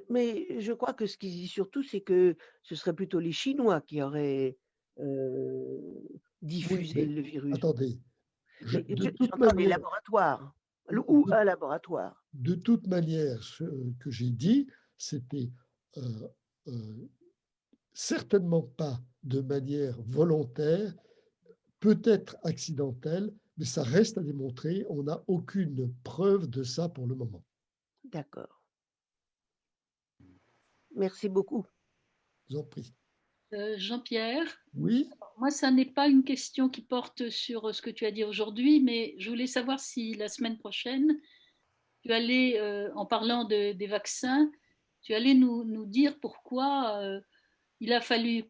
Mais je crois que ce qui se dit surtout, c'est que ce serait plutôt les Chinois qui auraient Oui, diffusé mais le virus. attendez. Mais De toute j'entends les manière, laboratoires ou un laboratoire. de toute manière, ce que j'ai dit, c'était certainement pas de manière volontaire, peut-être accidentelle, mais ça reste à démontrer. On n'a aucune preuve de ça pour le moment. D'accord. Merci beaucoup. Je vous en prie. Jean-Pierre, Oui, moi, ça n'est pas une question qui porte sur ce que tu as dit aujourd'hui, mais je voulais savoir si la semaine prochaine, tu allais, en parlant des vaccins, tu allais nous dire pourquoi il a fallu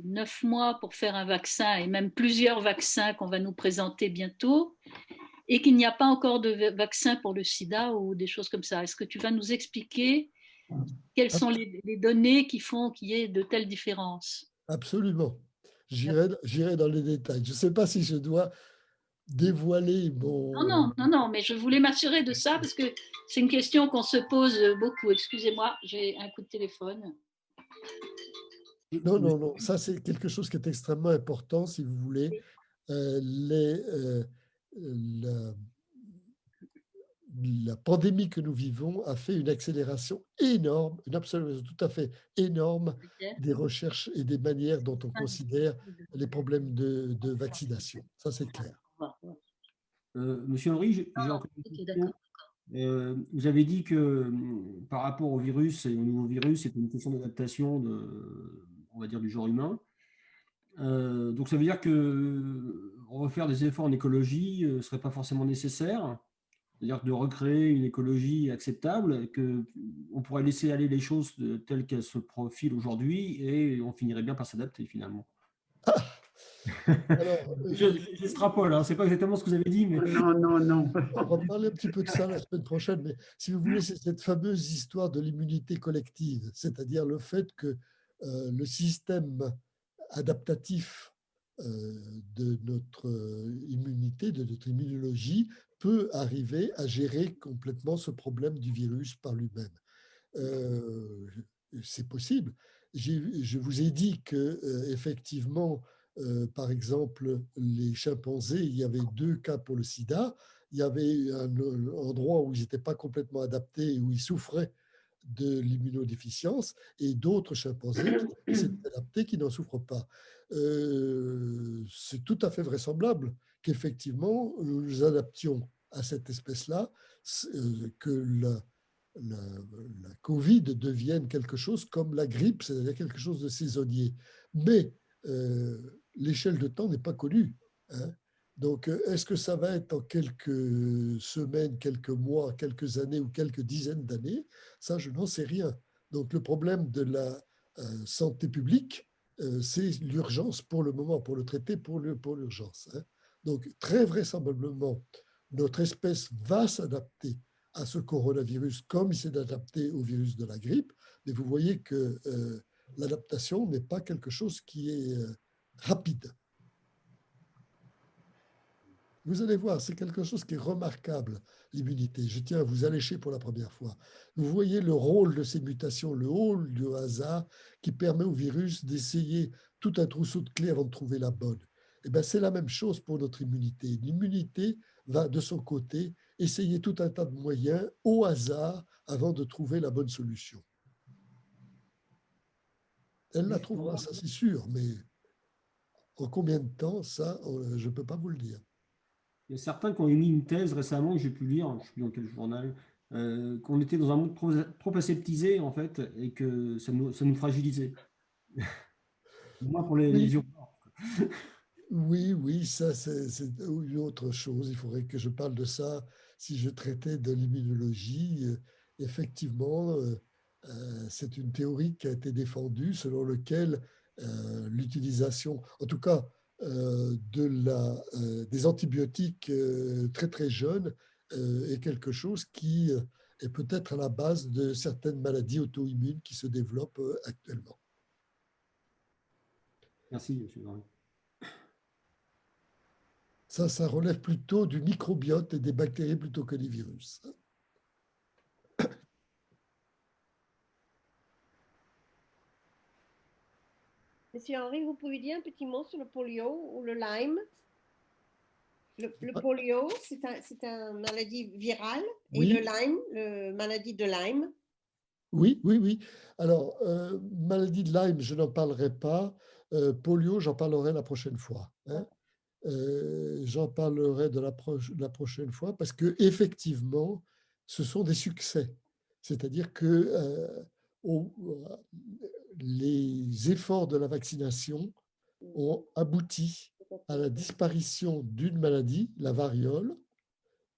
9 mois pour faire un vaccin et même plusieurs vaccins qu'on va nous présenter bientôt et qu'il n'y a pas encore de vaccin pour le sida ou des choses comme ça. Est-ce que tu vas nous expliquer quelles sont les données qui font qu'il y ait de telles différences? absolument. J'irai dans les détails. Je ne sais pas si je dois dévoiler Non, mais je voulais m'assurer de ça parce que c'est une question qu'on se pose beaucoup. Excusez-moi, j'ai un coup de téléphone. Non. Ça, c'est quelque chose qui est extrêmement important, si vous voulez. La pandémie que nous vivons a fait une accélération énorme, une accélération tout à fait énorme des recherches et des manières dont on considère les problèmes de vaccination. Ça, c'est clair. Monsieur Henry, j'ai encore une question. Vous avez dit que par rapport au virus et au nouveau virus, c'est une question d'adaptation on va dire, du genre humain. Donc ça veut dire que refaire des efforts en écologie ne serait pas forcément nécessaire. C'est-à-dire de recréer une écologie acceptable, qu'on pourrait laisser aller les choses telles qu'elles se profilent aujourd'hui et on finirait bien par s'adapter finalement. Alors, j'extrapole, hein, c'est pas exactement ce que vous avez dit, mais Non. on va parler un petit peu de ça la semaine prochaine, mais si vous voulez, c'est cette fameuse histoire de l'immunité collective, c'est-à-dire le fait que le système adaptatif de notre immunité, de notre immunologie, peut arriver à gérer complètement ce problème du virus par lui-même. C'est possible. Je vous ai dit que effectivement, par exemple, les chimpanzés, il y avait 2 cas pour le sida. Il y avait un endroit où ils n'étaient pas complètement adaptés, où ils souffraient de l'immunodéficience, et d'autres chimpanzés qui s'étaient adaptés, qui n'en souffrent pas. C'est tout à fait vraisemblable qu'effectivement, nous nous adaptions à cette espèce-là, que la Covid devienne quelque chose comme la grippe, c'est-à-dire quelque chose de saisonnier. Mais l'échelle de temps n'est pas connue. Hein. Donc, est-ce que ça va être en quelques semaines, quelques mois, quelques années ou quelques dizaines d'années? Ça, je n'en sais rien. Donc, le problème de la santé publique, c'est l'urgence pour le moment, pour le traiter, pour l'urgence. Hein. Donc, très vraisemblablement, notre espèce va s'adapter à ce coronavirus comme il s'est adapté au virus de la grippe. Mais vous voyez que l'adaptation n'est pas quelque chose qui est rapide. Vous allez voir, c'est quelque chose qui est remarquable, l'immunité. Je tiens à vous allécher pour la première fois. Vous voyez le rôle de ces mutations, le rôle du hasard qui permet au virus d'essayer tout un trousseau de clés avant de trouver la bonne. Eh bien, c'est la même chose pour notre immunité. L'immunité va de son côté essayer tout un tas de moyens au hasard avant de trouver la bonne solution. Elle la trouvera, ça c'est sûr, mais en combien de temps, ça, je ne peux pas vous le dire. Il y a certains qui ont émis une thèse récemment, que j'ai pu lire, je ne sais plus dans quel journal, qu'on était dans un monde trop aseptisé, en fait, et que ça nous fragilisait. Au moins pour les urbains. Oui, ça c'est une autre chose. Il faudrait que je parle de ça si je traitais de l'immunologie. Effectivement, c'est une théorie qui a été défendue selon laquelle l'utilisation, en tout cas des antibiotiques très très jeunes, est quelque chose qui est peut-être à la base de certaines maladies auto-immunes qui se développent actuellement. Merci, M. Henry. Ça relève plutôt du microbiote et des bactéries plutôt que des virus. Monsieur Henry, vous pouvez dire un petit mot sur le polio ou le Lyme? Le polio, c'est une maladie virale, Oui. et le Lyme, la maladie de Lyme. Oui. Alors, maladie de Lyme, je n'en parlerai pas. Polio, j'en parlerai la prochaine fois. Hein. J'en parlerai de la prochaine fois parce que effectivement, ce sont des succès. C'est-à-dire que les efforts de la vaccination ont abouti à la disparition d'une maladie, la variole,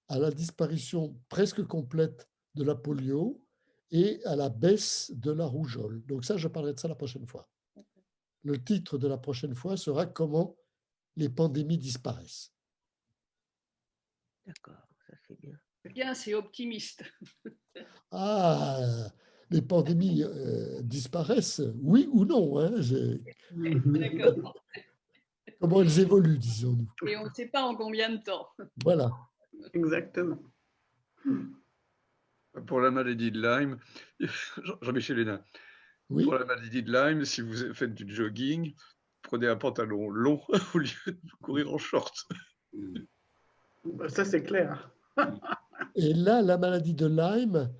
à la disparition presque complète de la polio et à la baisse de la rougeole. Donc ça, je parlerai de ça la prochaine fois. Le titre de la prochaine fois sera « Comment les pandémies disparaissent ». D'accord, ça c'est bien. Bien, c'est optimiste. Ah, les pandémies disparaissent, oui ou non, hein, D'accord. comment elles évoluent, disons-nous. Et on ne sait pas en combien de temps. Voilà. Exactement. Pour la maladie de Lyme, Jean-Michel Hénin, Oui. pour la maladie de Lyme, si vous faites du jogging, prenez un pantalon long au lieu de courir en short. Ça, c'est clair. Et là, la maladie de Lyme,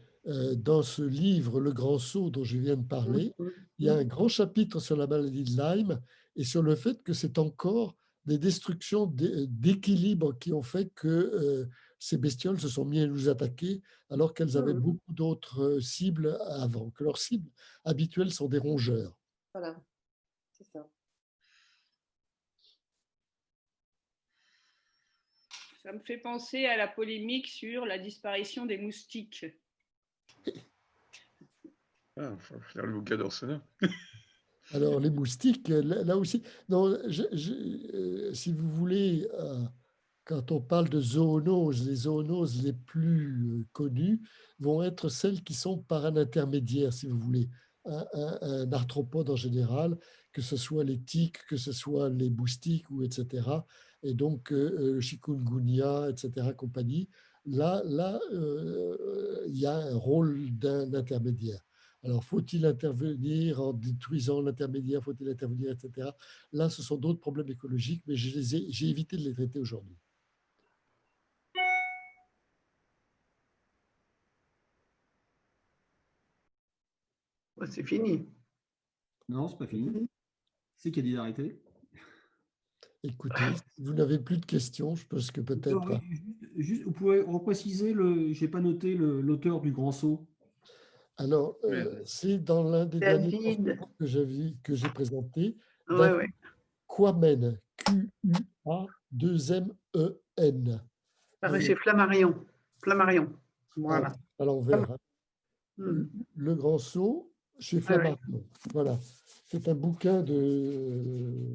dans ce livre, Le Grand Saut, dont je viens de parler, il y a un grand chapitre sur la maladie de Lyme et sur le fait que c'est encore des destructions d'équilibre qui ont fait que ces bestioles se sont mis à nous attaquer alors qu'elles avaient beaucoup d'autres cibles avant, que leurs cibles habituelles sont des rongeurs. Voilà, c'est ça. Ça me fait penser à la polémique sur la disparition des moustiques. Ah, il faut faire le bouquin d'Orsenat. Alors, les moustiques, là aussi, non, si vous voulez, quand on parle de zoonoses, les zoonoses les plus connues vont être celles qui sont par un intermédiaire, si vous voulez, un arthropode en général, que ce soit les tiques, que ce soit les moustiques, ou etc. Et donc, chikungunya, etc., compagnie. Là, il y a un rôle d'un intermédiaire. Alors, faut-il intervenir en détruisant l'intermédiaire, faut-il intervenir, etc. Là, ce sont d'autres problèmes écologiques, mais j'ai évité de les traiter aujourd'hui. C'est fini. Non, c'est pas fini. C'est qu'il y a dit d'arrêter. Écoutez, si vous n'avez plus de questions, je pense que peut-être... Juste, vous pouvez repréciser, je n'ai pas noté l'auteur du Grand Saut. Alors, c'est dans l'un des derniers que j'ai présenté. Ouais. Quamen, Q-U-A-2-M-E-N. Chez Flammarion. Voilà. À l'envers. Hein. Le Grand Saut chez Flammarion. Voilà. C'est un bouquin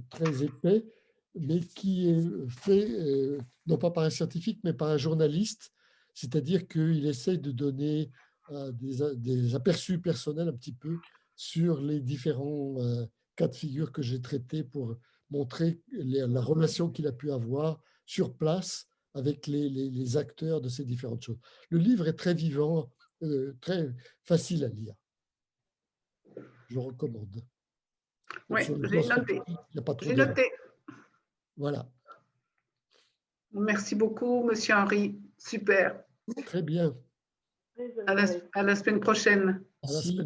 très épais, mais qui est fait, non pas par un scientifique, mais par un journaliste. C'est-à-dire qu'il essaye de donner des aperçus personnels un petit peu sur les différents cas de figure que j'ai traités pour montrer la relation qu'il a pu avoir sur place avec les acteurs de ces différentes choses. Le livre est très vivant, très facile à lire. Je recommande. Oui, j'ai noté. Il n'y a pas trop j'ai noté. Voilà. Merci beaucoup, Monsieur Henri. Super. Très bien. À la semaine prochaine. À la semaine